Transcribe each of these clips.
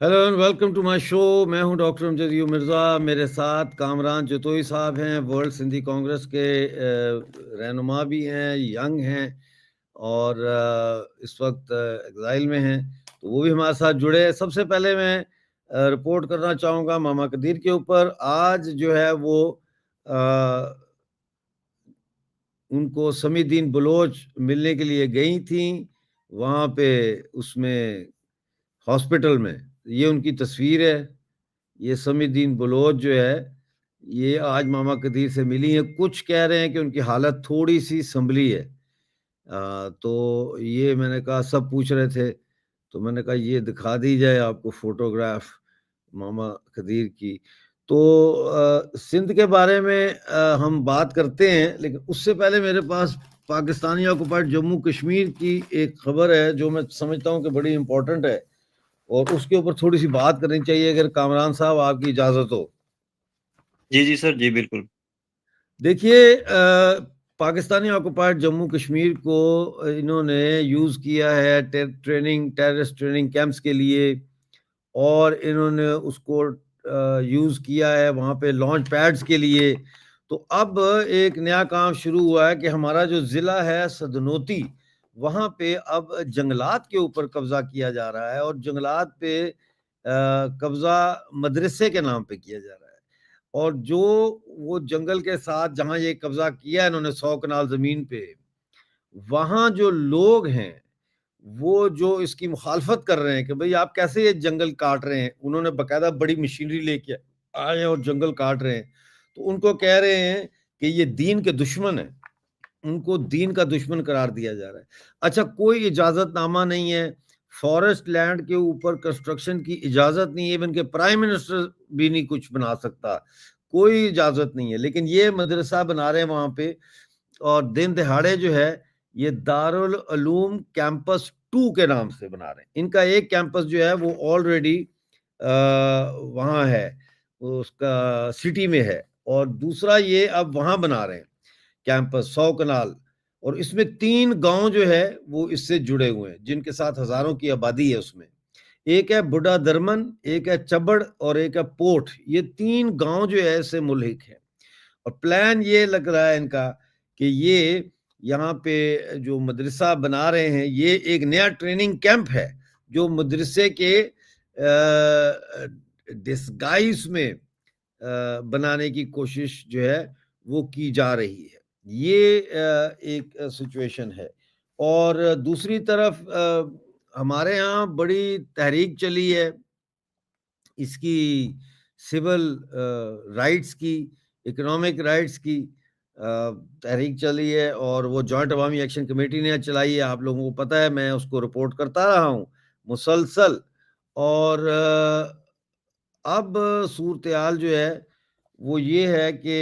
Hello and welcome to my show. میں ہوں doctor Amjad you Mirza. میرے ساتھ کامران جتوئی صاحب ہیں، ورلڈ سندھی کانگریس کے رہنما بھی ہیں، ینگ ہیں اور اس وقت ایگزائل میں ہیں، تو وہ بھی ہمارے ساتھ جڑے. سب سے پہلے میں رپورٹ کرنا چاہوں گا ماما قدیر کے اوپر. آج جو ہے وہ ان کو سمیع الدین بلوچ ملنے کے لیے گئی تھیں وہاں پہ اس میں ہاسپٹل میں. یہ ان کی تصویر ہے. یہ سمیع الدین بلوچ جو ہے یہ آج ماما قدیر سے ملی ہیں. کچھ کہہ رہے ہیں کہ ان کی حالت تھوڑی سی سنبھلی ہے. تو یہ میں نے کہا، سب پوچھ رہے تھے تو میں نے کہا یہ دکھا دی جائے آپ کو فوٹوگراف ماما قدیر کی. تو سندھ کے بارے میں ہم بات کرتے ہیں، لیکن اس سے پہلے میرے پاس پاکستانی آکوپائڈ جموں کشمیر کی ایک خبر ہے جو میں سمجھتا ہوں کہ بڑی امپورٹنٹ ہے اور اس کے اوپر تھوڑی سی بات کرنی چاہیے، اگر کامران صاحب آپ کی اجازت ہو. جی سر، جی بالکل. دیکھیے، پاکستانی آکوپائڈ جموں کشمیر کو انہوں نے یوز کیا ہے ٹیررسٹ ٹریننگ کیمپس کے لیے، اور انہوں نے اس کو یوز کیا ہے وہاں پہ لانچ پیڈز کے لیے. تو اب ایک نیا کام شروع ہوا ہے کہ ہمارا جو ضلع ہے سدنوتی، وہاں پہ اب جنگلات کے اوپر قبضہ کیا جا رہا ہے، اور جنگلات پہ قبضہ مدرسے کے نام پہ کیا جا رہا ہے. اور جو وہ جنگل کے ساتھ جہاں یہ قبضہ کیا انہوں نے 100 کنال زمین پہ، وہاں جو لوگ ہیں وہ جو اس کی مخالفت کر رہے ہیں کہ بھئی آپ کیسے یہ جنگل کاٹ رہے ہیں، انہوں نے باقاعدہ بڑی مشینری لے کے آئے اور جنگل کاٹ رہے ہیں، تو ان کو کہہ رہے ہیں کہ یہ دین کے دشمن ہیں، ان کو دین کا دشمن قرار دیا جا رہا ہے. اچھا، کوئی اجازت نامہ نہیں ہے، فارسٹ لینڈ کے اوپر کنسٹرکشن کی اجازت نہیں ہے، ایون کہ پرائم منسٹر بھی نہیں کچھ بنا سکتا، کوئی اجازت نہیں ہے. لیکن یہ مدرسہ بنا رہے ہیں وہاں پہ، اور دن دہاڑے جو ہے یہ دارالعلوم کیمپس 2 کے نام سے بنا رہے ہیں. ان کا ایک کیمپس جو ہے وہ آلریڈی وہاں ہے، اس کا سٹی میں ہے، اور دوسرا یہ اب وہاں بنا رہے ہیں کیمپس 100 کنال، اور اس میں 3 گاؤں جو ہے وہ اس سے جڑے ہوئے ہیں جن کے ساتھ ہزاروں کی آبادی ہے. اس میں ایک ہے بڈھا درمن، ایک ہے چبڑ اور ایک ہے پوٹ. یہ 3 گاؤں جو ہے اس سے ملحق ہیں، اور پلان یہ لگ رہا ہے ان کا کہ یہ یہاں پہ جو مدرسہ بنا رہے ہیں یہ ایک نیا ٹریننگ کیمپ ہے جو مدرسے کے ڈسگائز میں بنانے کی کوشش جو ہے وہ کی جا رہی ہے. یہ ایک سچویشن ہے. اور دوسری طرف ہمارے ہاں بڑی تحریک چلی ہے اس کی، سول رائٹس کی، اکنامک رائٹس کی تحریک چلی ہے، اور وہ جوائنٹ عوامی ایکشن کمیٹی نے چلائی ہے. آپ لوگوں کو پتہ ہے، میں اس کو رپورٹ کرتا رہا ہوں مسلسل. اور اب صورتحال جو ہے وہ یہ ہے کہ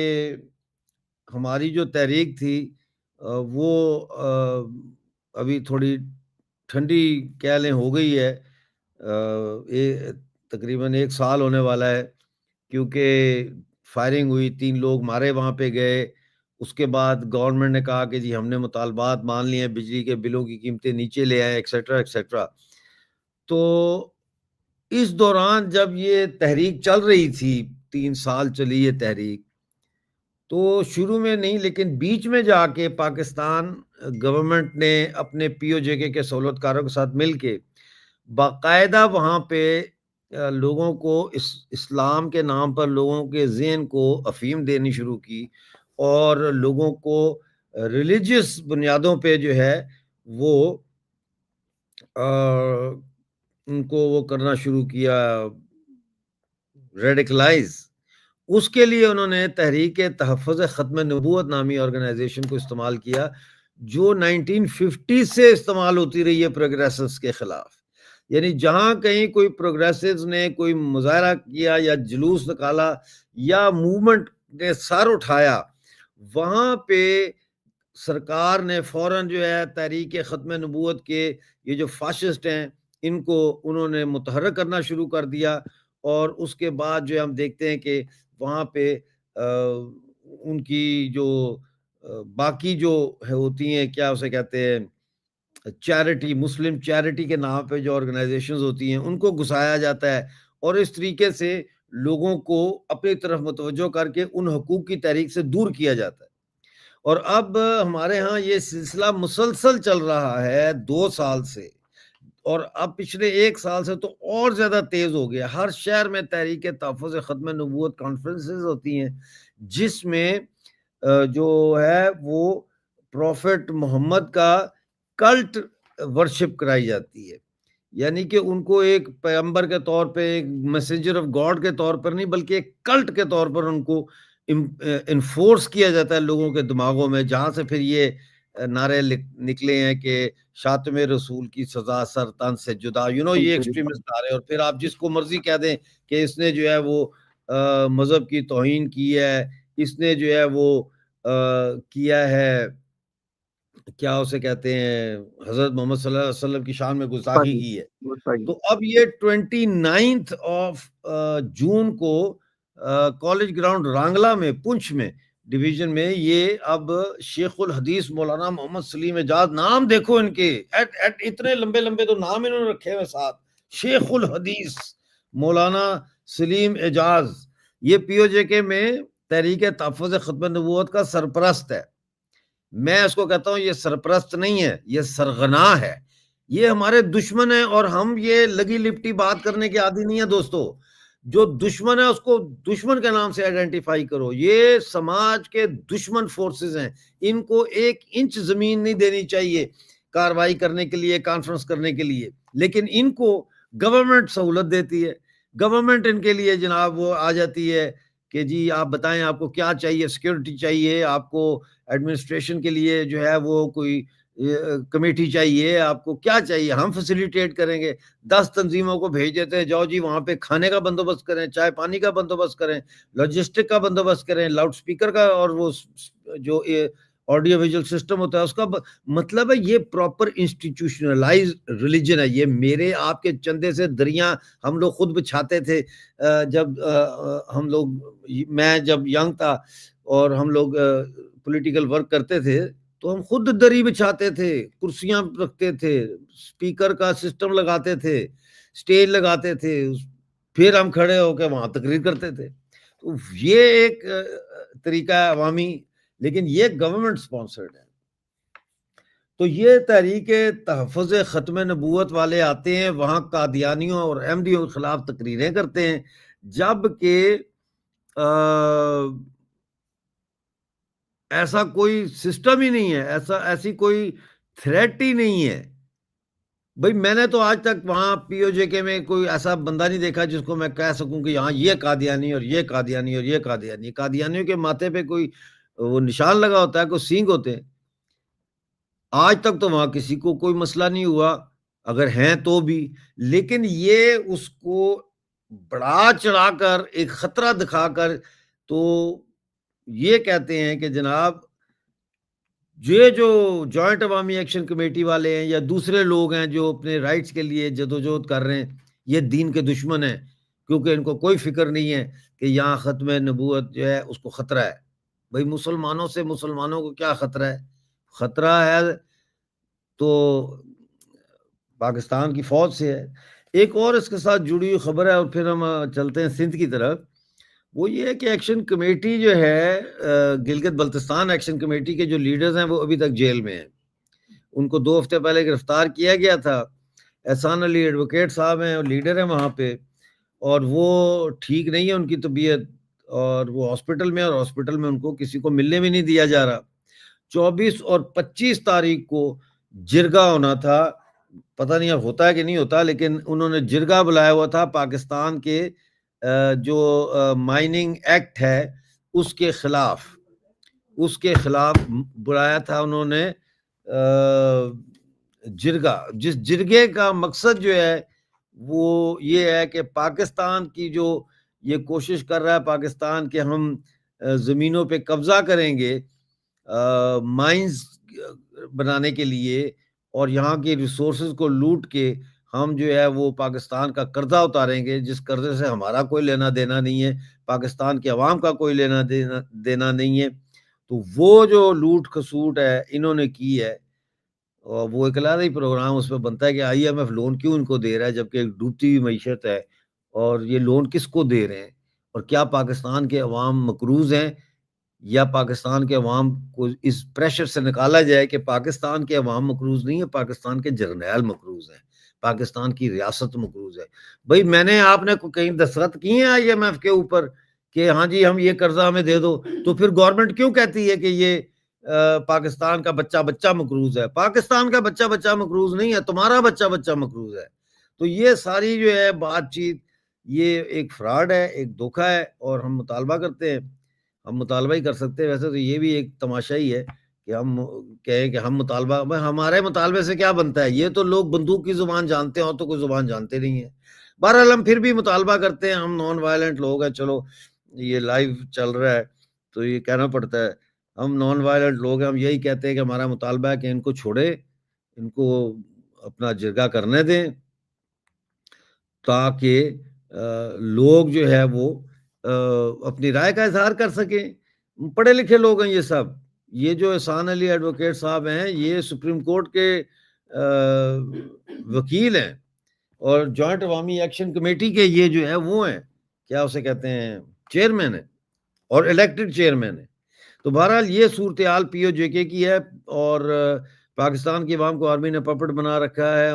ہماری جو تحریک تھی وہ ابھی تھوڑی ٹھنڈی کہہ لیں ہو گئی ہے. تقریباً 1 سال ہونے والا ہے، کیونکہ فائرنگ ہوئی، 3 لوگ مارے وہاں پہ گئے. اس کے بعد گورنمنٹ نے کہا کہ جی ہم نے مطالبات مان لیے ہیں، بجلی کے بلوں کی قیمتیں نیچے لے آئے، ایکسیٹرا ایکسیٹرا. تو اس دوران جب یہ تحریک چل رہی تھی، 3 سال چلی یہ تحریک، تو شروع میں نہیں لیکن بیچ میں جا کے پاکستان گورنمنٹ نے اپنے پی او جے کے سہولت کاروں کے ساتھ مل کے باقاعدہ وہاں پہ لوگوں کو اسلام کے نام پر لوگوں کے ذہن کو افیم دینی شروع کی، اور لوگوں کو ریلیجیس بنیادوں پہ جو ہے وہ ان کو وہ کرنا شروع کیا، ریڈیکلائز. اس کے لیے انہوں نے تحریک تحفظ ختم نبوت نامی آرگنائزیشن کو استعمال کیا، جو 1950 سے استعمال ہوتی رہی ہے پروگریسرز کے خلاف. یعنی جہاں کہیں کوئی پروگریسرز نے کوئی مظاہرہ کیا یا جلوس نکالا یا موومنٹ نے سر اٹھایا، وہاں پہ سرکار نے فوراً جو ہے تحریک ختم نبوت کے یہ جو فاشسٹ ہیں ان کو انہوں نے متحرک کرنا شروع کر دیا. اور اس کے بعد جو ہم دیکھتے ہیں کہ وہاں پہ ان کی جو باقی جو ہوتی ہیں، کیا اسے کہتے ہیں، چیریٹی، مسلم چیریٹی کے نام پہ جو آرگنائزیشنز ہوتی ہیں ان کو گھسایا جاتا ہے، اور اس طریقے سے لوگوں کو اپنی طرف متوجہ کر کے ان حقوق کی تحریک سے دور کیا جاتا ہے۔ اور اب ہمارے ہاں یہ سلسلہ مسلسل چل رہا ہے 2 سال سے، اور اب پچھلے 1 سال سے تو اور زیادہ تیز ہو گیا۔ ہر شہر میں تحریک تحفظ ختم نبوت کانفرنسز ہوتی ہیں، جس میں جو ہے وہ پروفٹ محمد کا کلٹ ورشپ کرائی جاتی ہے، یعنی کہ ان کو ایک پیغمبر کے طور پہ، ایک میسنجر آف گاڈ کے طور پر نہیں، بلکہ ایک کلٹ کے طور پر ان کو انفورس کیا جاتا ہے لوگوں کے دماغوں میں، جہاں سے پھر یہ نعرے نکلے ہیں کہ شاتم رسول کی سزا سر تن سے جدا، یہ ایکسٹریمسٹ نعرے، اور پھر آپ جس کو مرضی کہہ دیں کہ اس نے جو ہے وہ مذہب کی توہین کی ہے، اس نے جو ہے وہ کیا ہے، کیا اسے کہتے ہیں، حضرت محمد صلی اللہ علیہ وسلم کی شان میں گستاخی کی ہے۔ تو اب یہ 29 جون کو کالج گراؤنڈ رانگلہ میں، پنچ میں ڈویژن میں، یہ اب شیخ الحدیث مولانا محمد سلیم اعجاز، نام دیکھو ان کے، اتنے لمبے لمبے تو نام انہوں نے رکھے ہوئے ساتھ، شیخ الحدیث مولانا سلیم اعجاز، یہ پی او جے کے میں تحریک تحفظ ختم نبوت کا سرپرست ہے۔ میں اس کو کہتا ہوں یہ سرپرست نہیں ہے، یہ سرغنا ہے، یہ ہمارے دشمن ہیں، اور ہم یہ لگی لپٹی بات کرنے کے عادی نہیں ہے دوستو۔ جو دشمن ہے اس کو دشمن کے نام سے آئیڈینٹیفائی کرو، یہ سماج کے دشمن فورسز ہیں، ان کو 1 انچ زمین نہیں دینی چاہیے کاروائی کرنے کے لیے، کانفرنس کرنے کے لیے، لیکن ان کو گورنمنٹ سہولت دیتی ہے، گورنمنٹ ان کے لیے جناب وہ آ جاتی ہے کہ جی آپ بتائیں آپ کو کیا چاہیے، سیکیورٹی چاہیے آپ کو، ایڈمنسٹریشن کے لیے جو ہے وہ کوئی کمیٹی چاہیے، آپ کو کیا چاہیے، ہم فیسیلیٹیٹ کریں گے۔ 10 تنظیموں کو بھیج دیتے ہیں، جاؤ جی وہاں پہ کھانے کا بندوبست کریں، چائے پانی کا بندوبست کریں، لاجسٹک کا بندوبست کریں، لاؤڈ سپیکر کا، اور وہ جو آڈیو ویژول سسٹم ہوتا ہے اس کا مطلب ہے یہ پراپر انسٹیٹیوشنلائز ریلیجن ہے۔ یہ میرے آپ کے چندے سے دریا ہم لوگ خود بچھاتے تھے، جب ہم لوگ، میں جب ینگ تھا اور ہم لوگ پولیٹیکل ورک کرتے تھے تو ہم خود دری بچھاتے تھے، کرسیاں رکھتے تھے، سپیکر کا سسٹم لگاتے تھے، سٹیج لگاتے تھے، پھر ہم کھڑے ہو کے وہاں تقریر کرتے تھے۔ تو یہ ایک طریقہ ہے عوامی، لیکن یہ گورنمنٹ سپانسرڈ ہے۔ تو یہ تحریک تحفظ ختم نبوت والے آتے ہیں وہاں قادیانیوں اور احمدیوں کے خلاف تقریریں کرتے ہیں، جبکہ ایسا کوئی سسٹم ہی نہیں ہے، ایسی کوئی تھریٹ ہی نہیں ہے۔ بھئی میں نے تو آج تک وہاں پی او جے کے میں کوئی ایسا بندہ نہیں دیکھا جس کو میں کہہ سکوں کہ یہاں یہ قادیانی اور یہ قادیانی اور یہ قادیانی۔ قادیانیوں کے ماتھے پہ کوئی وہ نشان لگا ہوتا ہے، کوئی سینگ ہوتے ہیں۔ آج تک تو وہاں کسی کو کوئی مسئلہ نہیں ہوا، اگر ہیں تو بھی، لیکن یہ اس کو بڑھا چڑھا کر ایک خطرہ دکھا کر تو یہ کہتے ہیں کہ جناب یہ جو جوائنٹ عوامی ایکشن کمیٹی والے ہیں یا دوسرے لوگ ہیں جو اپنے رائٹس کے لیے جدوجہد کر رہے ہیں، یہ دین کے دشمن ہیں، کیونکہ ان کو کوئی فکر نہیں ہے کہ یہاں ختم نبوت جو ہے اس کو خطرہ ہے۔ بھئی مسلمانوں سے مسلمانوں کو کیا خطرہ ہے؟ خطرہ ہے تو پاکستان کی فوج سے ہے۔ ایک اور اس کے ساتھ جڑی ہوئی خبر ہے، اور پھر ہم چلتے ہیں سندھ کی طرف، وہ یہ ہے کہ ایکشن کمیٹی جو ہے، گلگت بلتستان ایکشن کمیٹی کے جو لیڈرز ہیں وہ ابھی تک جیل میں ہیں۔ ان کو 2 ہفتے پہلے گرفتار کیا گیا تھا۔ احسان علی ایڈوکیٹ صاحب ہیں اور لیڈر ہیں وہاں پہ، اور وہ ٹھیک نہیں ہے ان کی طبیعت، اور وہ ہاسپٹل میں، اور ہاسپٹل میں ان کو کسی کو ملنے بھی نہیں دیا جا رہا۔ 24 اور 25 تاریخ کو جرگہ ہونا تھا، پتہ نہیں اب ہوتا ہے کہ نہیں ہوتا، لیکن انہوں نے جرگہ بلایا ہوا تھا پاکستان کے جو مائننگ ایکٹ ہے اس کے خلاف بلایا تھا انہوں نے جرگہ، جس جرگے کا مقصد جو ہے وہ یہ ہے کہ پاکستان کی جو یہ کوشش کر رہا ہے پاکستان کے ہم زمینوں پہ قبضہ کریں گے مائنز بنانے کے لیے، اور یہاں کے ریسورسز کو لوٹ کے ہم جو ہے وہ پاکستان کا قرضہ اتاریں گے، جس قرضے سے ہمارا کوئی لینا دینا نہیں ہے، پاکستان کے عوام کا کوئی لینا دینا نہیں ہے۔ تو وہ جو لوٹ کھسوٹ ہے انہوں نے کی ہے، اور وہ ایک علیحدہ ہی پروگرام اس پہ بنتا ہے کہ IMF لون کیوں ان کو دے رہا ہے جبکہ ایک ڈوبتی ہوئی معیشت ہے، اور یہ لون کس کو دے رہے ہیں، اور کیا پاکستان کے عوام مقروض ہیں، یا پاکستان کے عوام کو اس پریشر سے نکالا جائے کہ پاکستان کے عوام مقروض نہیں ہے، پاکستان کے جرنیل مقروض ہیں، پاکستان کی ریاست مقروض ہے۔ بھائی میں نے آپ نے کہیں دستخط کیے ہیں IMF کے اوپر کہ ہاں جی ہم یہ قرضہ ہمیں دے دو، تو پھر گورنمنٹ کیوں کہتی ہے کہ یہ پاکستان کا بچہ مقروض ہے؟ پاکستان کا بچہ مقروض نہیں ہے، تمہارا بچہ مقروض ہے۔ تو یہ ساری جو ہے بات چیت یہ ایک فراڈ ہے، ایک دھوکہ ہے، اور ہم مطالبہ کرتے ہیں، ہم مطالبہ ہی کر سکتے ہیں۔ ویسے تو یہ بھی ایک تماشا ہی ہے کہ ہم کہیں کہ ہم مطالبہ، ہمارے مطالبے سے کیا بنتا ہے؟ یہ تو لوگ بندوق کی زبان جانتے ہیں اور تو کوئی زبان جانتے نہیں ہیں۔ بہرحال ہم پھر بھی مطالبہ کرتے ہیں، ہم نان وائلنٹ لوگ ہیں، چلو یہ لائیو چل رہا ہے تو یہ کہنا پڑتا ہے، ہم نان وائلنٹ لوگ ہیں، ہم یہی کہتے ہیں کہ ہمارا مطالبہ ہے کہ ان کو چھوڑے، ان کو اپنا جرگہ کرنے دیں، تاکہ لوگ جو ہے وہ اپنی رائے کا اظہار کر سکیں۔ پڑھے لکھے لوگ ہیں یہ سب، یہ جو احسان علی ایڈوکیٹ صاحب ہیں یہ سپریم کورٹ کے وکیل ہیں، اور جوائنٹ عوامی ایکشن کمیٹی کے یہ جو ہے وہ ہیں، کیا اسے کہتے ہیں، چیئرمین ہیں، اور الیکٹڈ چیئرمین ہیں۔ تو بہرحال یہ صورتحال POJK کی ہے، اور پاکستان کی عوام کو آرمی نے پپٹ بنا رکھا ہے۔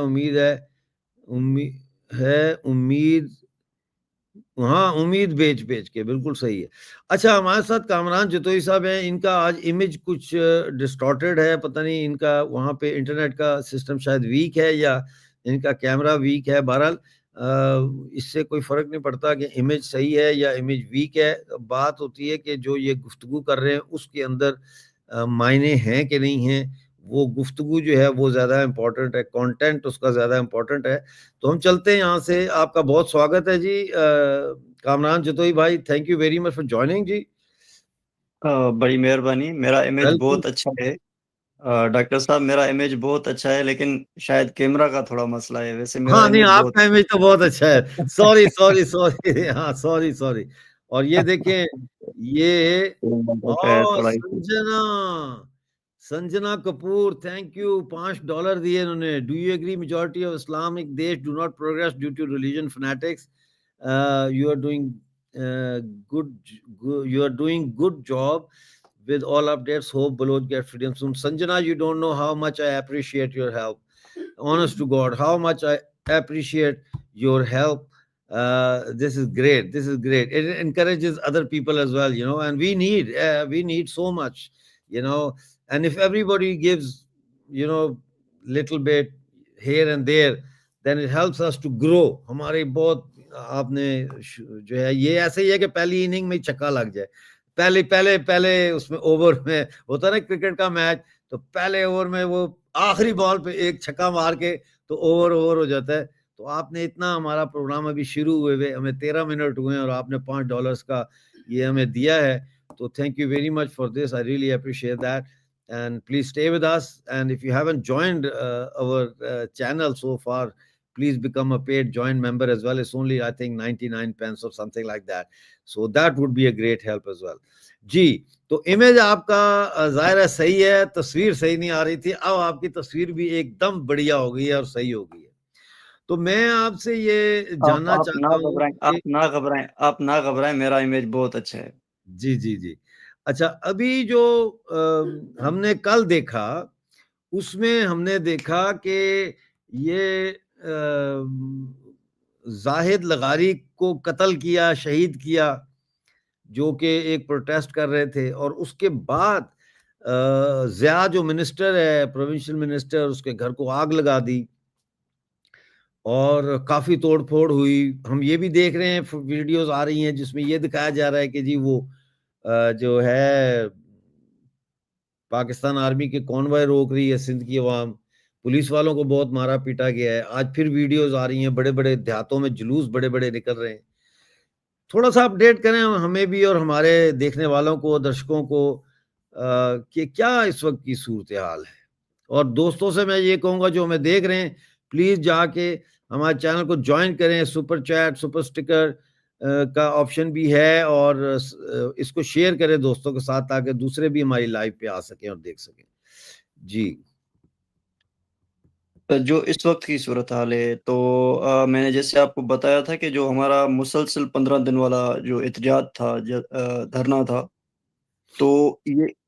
امید بیچ کے، بالکل صحیح ہے۔ اچھا ہمارے ساتھ کامران جتوئی صاحب ہیں، ان کا آج امیج کچھ ڈسٹارٹیڈ ہے، پتہ نہیں ان کا وہاں پہ انٹرنیٹ کا سسٹم شاید ویک ہے یا ان کا کیمرہ ویک ہے۔ بہرحال اس سے کوئی فرق نہیں پڑتا کہ امیج صحیح ہے یا امیج ویک ہے، بات ہوتی ہے کہ جو یہ گفتگو کر رہے ہیں اس کے اندر معنی ہیں کہ نہیں ہیں، وہ گفتگو جو ہے وہ زیادہ امپورٹنٹ ہے، کانٹینٹ اس کا زیادہ امپورٹنٹ ہے۔ تو ہم چلتے ہیں یہاں سے۔ آپ کا بہت سواگت ہے جی کامران جتوئی بھائی، thank you very much for joining جی۔ بڑی مہربانی، میرا امیج ویلکم۔ بہت اچھا ہے ڈاکٹر صاحب، میرا امیج بہت اچھا ہے، لیکن شاید کیمرہ کا تھوڑا مسئلہ ہے، ویسے میرا ہاں نہیں، امیج آپ بہت کا امیج تو بہت اچھا ہے۔ سوری ہاں سوری۔ اور یہ دیکھیں، یہ تھوڑا سنجنا کپور، تھینک یو، $5 دیے انہوں نے۔ Do you agree majority of Islamic دیش do not progress due to religion fanatics? You are doing good job with all updates. Hope Baloch get freedom soon. Sanjana, you don't know how much I appreciate your help. Honest to God, how much I appreciate your help. This is great. It encourages other people as well, and we need so much, and if everybody gives, little bit here and there, then it helps us to grow. ہمارے بہت آپ نے جو ہے یہ ایسے ہی ہے کہ پہلی اننگ میں چھکا لگ جائے، پہلے اس میں اوور میں ہوتا ہے نا کرکٹ کا میچ، تو پہلے اوور میں وہ آخری بال پہ ایک چھکا مار کے تو اوور ہو جاتا ہے۔ تو آپ نے اتنا، ہمارا پروگرام ابھی شروع ہوئے ہمیں 13 منٹ ہوئے ہیں، اور آپ نے $5 کا یہ ہمیں دیا ہے، تو thank you very much for this, I really appreciate that, and please stay with us, and if you haven't joined our channel so far, please become a paid join member as well. It's only I think 99 pence or something like that, so that would be a great help as well جی۔ تو image آپ کا ظاہر ہے صحیح ہے، تصویر صحیح نہیں آ رہی تھی، اب آپ کی تصویر بھی ایک دم بڑھیا ہو گئی ہے اور صحیح ہو گئی ہے۔ تو میں آپ سے یہ جاننا آپ نہ چاہتا ہوں گھبرائیں، کہ آپ نہ گھبرائیں، میرا امیج بہت اچھا ہے۔ جی۔ اچھا، ابھی جو ہم نے کل دیکھا، اس میں ہم نے دیکھا کہ یہ زاہد لغاری کو قتل کیا، شہید کیا، جو کہ ایک پروٹیسٹ کر رہے تھے، اور اس کے بعد ضیاء جو منسٹر ہے، پروونشل منسٹر، اس کے گھر کو آگ لگا دی اور کافی توڑ پھوڑ ہوئی۔ ہم یہ بھی دیکھ رہے ہیں، ویڈیوز آ رہی ہیں جس میں یہ دکھایا جا رہا ہے کہ جی وہ جو ہے پاکستان آرمی کے کانوائے روک رہی ہے سندھ کی عوام، پولیس والوں کو بہت مارا پیٹا گیا ہے۔ آج پھر ویڈیوز آ رہی ہیں، بڑے بڑے دیہاتوں میں جلوس بڑے بڑے نکل رہے ہیں۔ تھوڑا سا اپڈیٹ کریں ہمیں بھی اور ہمارے دیکھنے والوں کو، درشکوں کو، کہ کیا اس وقت کی صورتحال ہے۔ اور دوستوں سے میں یہ کہوں گا جو ہمیں دیکھ رہے ہیں، پلیز جا کے ہمارے چینل کو جوائن کریں، سپر چیٹ، سپر سٹیکر کا آپشن بھی ہے، اور اس کو شیئر کریں دوستوں کے ساتھ تاکہ دوسرے بھی ہماری لائیو پہ آ سکیں اور دیکھ سکیں جی۔ جو اس وقت کی صورتحال ہے تو میں نے جیسے آپ کو بتایا تھا کہ جو ہمارا مسلسل 15 دن والا جو احتجاج تھا، دھرنا تھا، تو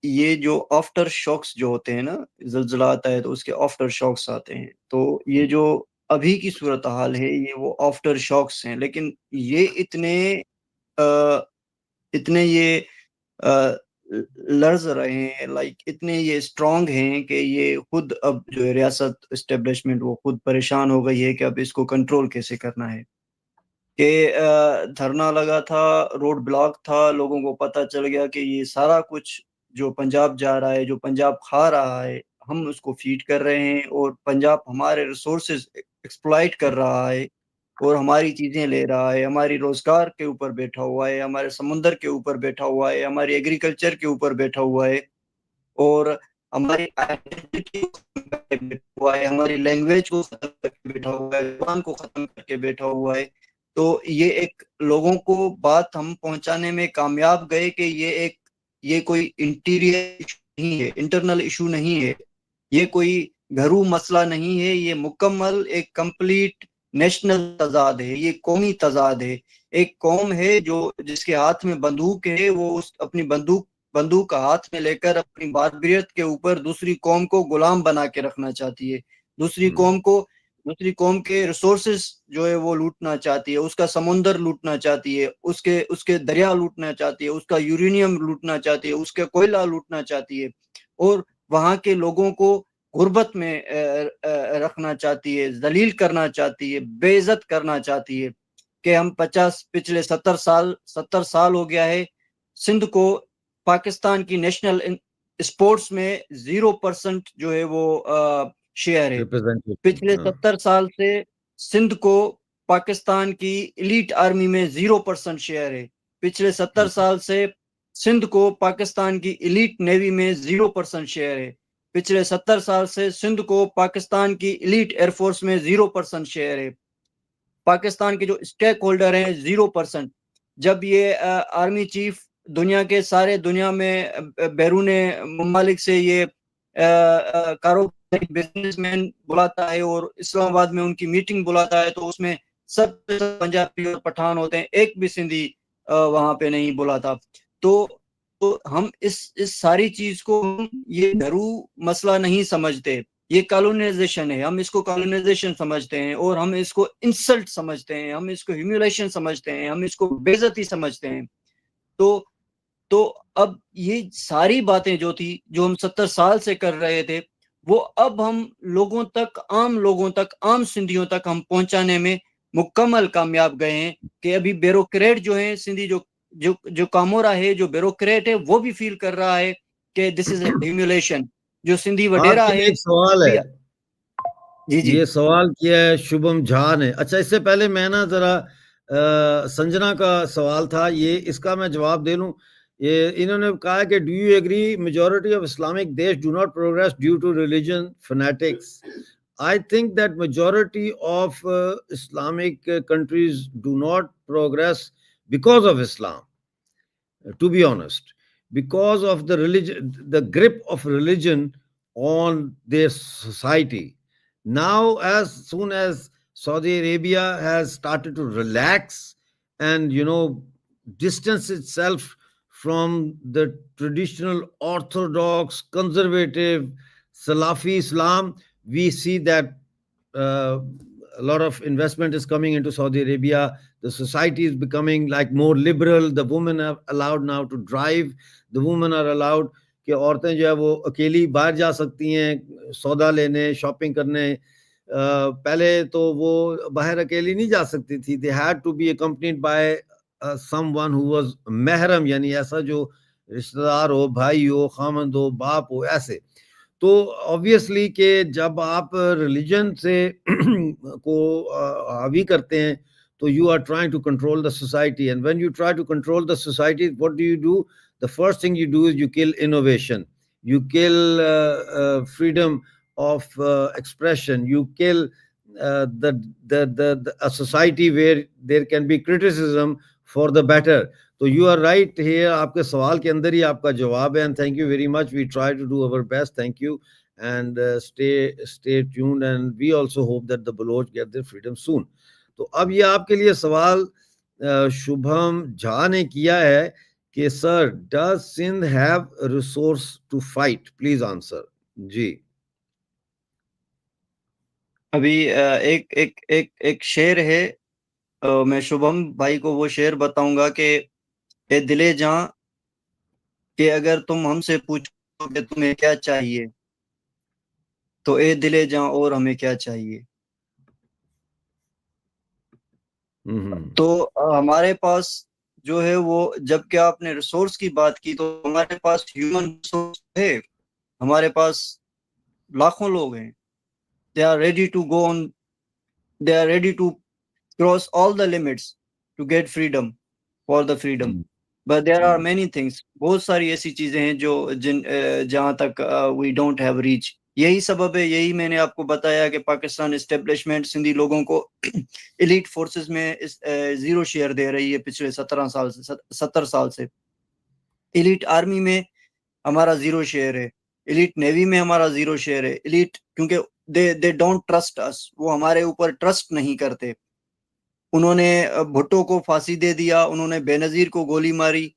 یہ جو آفٹر شاکس جو ہوتے ہیں نا، زلزلہ آتا ہے تو اس کے آفٹر شاکس آتے ہیں، تو یہ جو ابھی کی صورتحال ہے یہ وہ آفٹر شاکس ہیں، لیکن یہ اتنے یہ لرز رہے ہیں، لائک اتنے یہ اسٹرانگ ہیں کہ یہ خود اب جو ہے ریاست اسٹیبلشمنٹ وہ خود پریشان ہو گئی ہے کہ اب اس کو کنٹرول کیسے کرنا ہے، کہ دھرنا لگا تھا، روڈ بلاک تھا، لوگوں کو پتہ چل گیا کہ یہ سارا کچھ جو پنجاب جا رہا ہے، جو پنجاب کھا رہا ہے، ہم اس کو فیڈ کر رہے ہیں، اور پنجاب ہمارے ریسورسز ایکسپلائٹ کر رہا ہے اور ہماری چیزیں لے رہا ہے، ہماری روزگار کے اوپر بیٹھا ہوا ہے، ہمارے سمندر کے اوپر بیٹھا ہوا ہے، ہماری ایگریکلچر کے اوپر بیٹھا ہوا ہے، اور ہماری آئیڈینٹی کو ختم کر کے بیٹھا ہوا ہے، ہماری لینگویج کو ختم کر کے بیٹھا ہوا ہے، زبان کو ختم کر کے بیٹھا ہوا ہے. تو یہ ایک لوگوں کو بات ہم پہنچانے میں کامیاب گئے کہ یہ کوئی انٹیریئر ایشو نہیں ہے، انٹرنل ایشو نہیں ہے، یہ کوئی گھرو مسئلہ نہیں ہے، یہ مکمل ایک کمپلیٹ نیشنل تضاد ہے، یہ قومی تضاد ہے. ایک قوم ہے جس کے ہاتھ میں بندوق ہے، وہ اپنی بندوق کا ہاتھ میں لے کر اپنی باربریت کے اوپر دوسری قوم کو غلام بنا کے رکھنا چاہتی ہے، دوسری قوم کے ریسورسز جو ہے وہ لوٹنا چاہتی ہے، اس کا سمندر لوٹنا چاہتی ہے، اس کے دریا لوٹنا چاہتی ہے، اس کا یورینیم لوٹنا چاہتی ہے، اس کا کوئلہ لوٹنا چاہتی ہے، اور وہاں کے لوگوں کو غربت میں رکھنا چاہتی ہے، ذلیل کرنا چاہتی ہے، بے عزت کرنا چاہتی ہے. کہ ہم پچھلے 70 سال ہو گیا ہے، سندھ کو پاکستان کی نیشنل اسپورٹس میں 0% جو ہے وہ شیئر ہے. پچھلے 70 سال سے سندھ کو پاکستان کی ایلیٹ آرمی میں 0% شیئر ہے. پچھلے 70 سال سے سندھ کو پاکستان کی ایلیٹ نیوی میں 0% شیئر ہے. پچھلے 70 سال سے سندھ کو پاکستان کی ایلیٹ ایئر فورس میں 0% شیئر ہے. پاکستان کے جو اسٹیک ہولڈر ہیں 0%. جب یہ آرمی چیف دنیا میں بیرون ممالک سے یہ کاروباری بزنس مین بلاتا ہے اور اسلام آباد میں ان کی میٹنگ بلاتا ہے تو اس میں سب پنجابی اور پٹھان ہوتے ہیں، ایک بھی سندھی وہاں پہ نہیں بلاتا. تو ہم اس ساری چیز کو یہ گھرو مسئلہ نہیں سمجھتے، یہ کالونائزیشن ہے، ہم اس کو کالونائزیشن سمجھتے ہیں، اور ہم اس کو انسلٹ سمجھتے ہیں، ہم اس کو ہیومیلیشن سمجھتے ہیں، ہم اس کو بے عزتی سمجھتے ہیں. تو اب یہ ساری باتیں جو تھی جو ہم 70 سال سے کر رہے تھے وہ اب ہم عام لوگوں تک، عام سندھیوں تک ہم پہنچانے میں مکمل کامیاب گئے ہیں. کہ ابھی بیوروکریٹ جو ہیں سندھی جو کامورا ہے، جو بیوروکریٹ ہے، وہ بھی فیل کر رہا ہے کہ دس از اے ہیومیلیشن. جو سندھی وڈیرا ہے، ایک سوال ہے، جی یہ سوال کیا ہے شبھم جھا نے. اچھا، اس سے پہلے میں نا ذرا سنجنا کا سوال تھا، اس کا میں جواب دے لوں. انہوں نے کہا کہ do you agree majority of Islamic دیش do not progress due to religion fanatics. I think that majority of Islamic countries do not progress because of Islam, to be honest, because of the religion, the grip of religion on their society. Now, as soon as Saudi Arabia has started to relax and, distance itself from the traditional orthodox, conservative, Salafi Islam, we see that a lot of investment is coming into Saudi Arabia. The society is becoming like more liberal. The women are allowed now to drive. The women are allowed کہ عورتیں جو ہے وہ اکیلی باہر جا سکتی ہیں سودا لینے، شاپنگ کرنے. پہلے تو وہ باہر اکیلی نہیں جا سکتی تھی. they had to be accompanied by someone who was محرم، یعنی ایسا جو رشتہ دار ہو، بھائی ہو، خامند ہو، باپ ہو، ایسے. تو obviously کہ جب آپ ریلیجن سے کو حاوی کرتے ہیں تو you are trying to control the society, and when you try to control the society, what do? The first thing you do is you kill innovation, you kill freedom of expression, you kill a society where there can be criticism for the better. تو you are right here. آپ کے سوال کے اندر ہی آپ کا جواب ہے. And thank you very much. We try to do our best. Thank you. and stay tuned, and we also hope that the Baloch get their freedom soon. تو اب یہ آپ کے لیے سوال شبھم جھا نے کیا ہے کہ sir does Sindh have resource to fight? Please answer. جی ابھی ایک شعر ہے، میں شبھم بھائی کو وہ شعر بتاؤں گا کہ اے دلے جاں کہ اگر تم ہم سے پوچھو کہ تمہیں کیا چاہیے تو اے دلے جاں اور ہمیں کیا چاہیے. تو ہمارے پاس جو ہے وہ، جب کہ آپ نے ریسورس کی بات کی، تو ہمارے پاس ہیومن ریسورس ہے، ہمارے پاس لاکھوں لوگ ہیں. they are ready to cross all the limits to get freedom, for the freedom. But there are many things، بہت ساری ایسی چیزیں ہیں جو جہاں تک we don't have reach. یہی سبب ہے، یہی میں نے آپ کو بتایا کہ پاکستان اسٹیبلشمنٹ سندھی لوگوں کو ایلیٹ فورسز میں زیرو شیئر دے رہی ہے پچھلے 70 سال سے. ایلیٹ آرمی میں ہمارا زیرو شیئر ہے، ایلیٹ نیوی میں ہمارا زیرو شیئر ہے. ایلیٹ کیونکہ they don't trust us، وہ ہمارے اوپر ٹرسٹ نہیں کرتے. انہوں نے بھٹو کو پھانسی دے دیا، انہوں نے بے نظیر کو گولی ماری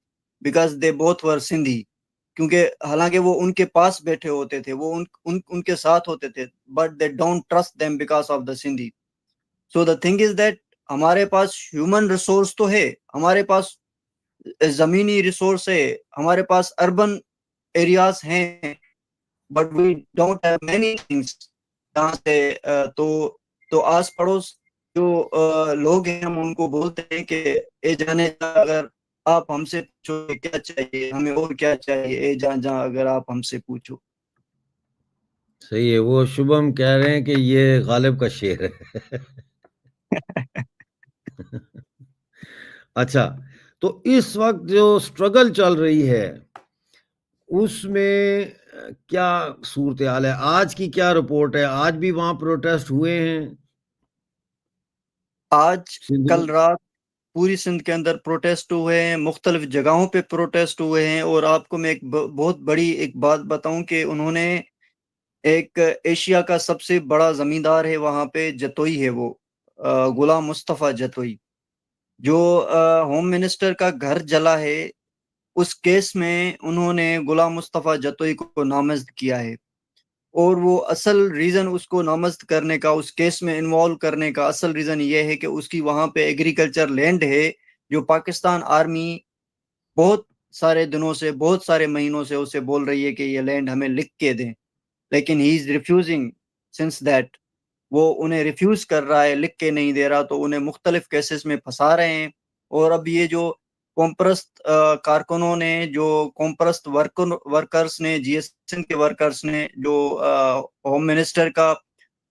because they both were Sindhi, کیونکہ حالانکہ وہ ان کے پاس بیٹھے ہوتے تھے، وہ ان کے ساتھ ہوتے تھے، but they don't trust them because of the Sindhi. So the thing is that ہمارے پاس ہیومن ریسورس تو ہے، ہمارے پاس زمینی ریسورس ہے، ہمارے پاس اربن ایریاز ہیں، but we don't have many things. جہاں سے تو آس پڑوس جو لوگ ہیں ہم ان کو بولتے ہیں کہ اے جانے جا اگر آپ ہم سے پوچھو کیا چاہیے، ہمیں اور کیا چاہیے، اے جان جہاں اگر آپ ہم سے پوچھو. صحیح ہے. وہ شبھم کہہ رہے ہیں کہ یہ غالب کا شعر ہے. اچھا، تو اس وقت جو اسٹرگل چل رہی ہے اس میں کیا صورتحال ہے؟ آج کی کیا رپورٹ ہے؟ آج بھی وہاں پروٹیسٹ ہوئے ہیں؟ آج کل رات پوری سندھ کے اندر پروٹیسٹ ہوئے ہیں، مختلف جگہوں پہ پروٹیسٹ ہوئے ہیں. اور آپ کو میں ایک بہت بڑی ایک بات بتاؤں کہ انہوں نے ایک ایشیا کا سب سے بڑا زمیندار ہے وہاں پہ، جتوئی ہے، وہ غلام مصطفیٰ جتوئی، جو ہوم منسٹر کا گھر جلا ہے، اس کیس میں انہوں نے غلام مصطفیٰ جتوئی کو نامزد کیا ہے. اور وہ اصل ریزن اس کو نامزد کرنے کا، اس کیس میں انوالو کرنے کا اصل ریزن یہ ہے کہ اس کی وہاں پہ ایگریکلچر لینڈ ہے جو پاکستان آرمی بہت سارے دنوں سے، بہت سارے مہینوں سے اسے بول رہی ہے کہ یہ لینڈ ہمیں لکھ کے دیں، لیکن ہی از ریفیوزنگ سنس دیٹ. وہ انہیں ریفیوز کر رہا ہے، لکھ کے نہیں دے رہا، تو انہیں مختلف کیسز میں پھنسا رہے ہیں. اور اب یہ جو قومپرست کارکنوں نے، جو قومپرست ورکرز نے، جی ایس این کے ورکرز نے، جو ہوم منسٹر کا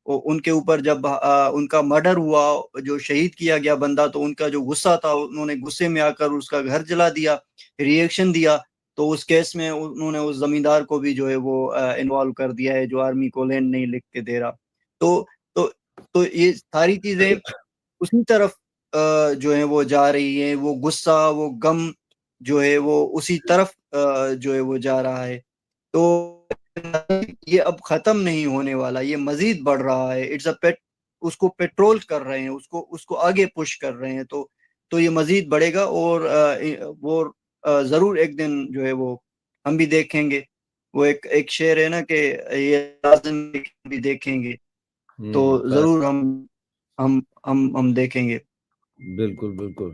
ان کے اوپر جب ان کا مرڈر ہوا، جو شہید کیا گیا بندہ، تو ان کا جو غصہ تھا، انہوں نے غصے میں آ کر اس کا گھر جلا دیا، ری ایکشن دیا. تو اس کیس میں انہوں نے اس زمیندار کو بھی جو ہے وہ انوالو کر دیا ہے، جو آرمی کو لینڈ نہیں لکھ کے دے رہا. تو یہ ساری چیزیں اسی طرف جو ہے وہ جا رہی ہیں. وہ غصہ، وہ غم جو ہے وہ اسی طرف جو ہے وہ جا رہا ہے. تو یہ اب ختم نہیں ہونے والا، یہ مزید بڑھ رہا ہے. اس کو پیٹرول کر رہے ہیں، اس کو آگے پش کر رہے ہیں. تو یہ مزید بڑھے گا، اور وہ ضرور ایک دن جو ہے وہ ہم بھی دیکھیں گے. وہ ایک شعر ہے نا کہ یہ لازم بھی دیکھیں گے، تو ضرور ہم دیکھیں گے. بالکل بالکل.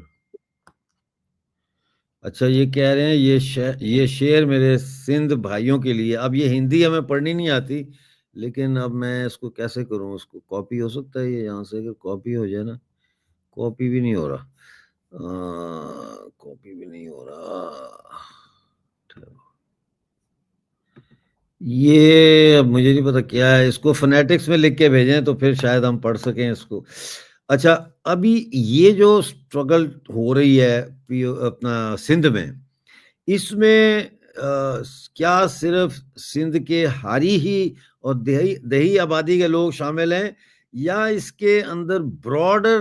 اچھا، یہ کہہ رہے ہیں یہ شعر میرے سندھ بھائیوں کے لیے. اب یہ ہندی ہمیں پڑھنی نہیں آتی، لیکن اب میں اس کو کیسے کروں؟ اس کو کاپی ہو سکتا ہے یہ یہاں سے؟ اگر کاپی ہو جائے نا. کاپی بھی نہیں ہو رہا، کاپی بھی نہیں ہو رہا. یہ اب مجھے نہیں پتا کیا ہے. اس کو فنیٹکس میں لکھ کے بھیجیں تو پھر شاید ہم پڑھ سکیں اس کو. اچھا، ابھی یہ جو اسٹرگل ہو رہی ہے اپنا سندھ میں، اس میں کیا صرف سندھ کے ہاری ہی اور دیہی آبادی کے لوگ شامل ہیں، یا اس کے اندر براڈر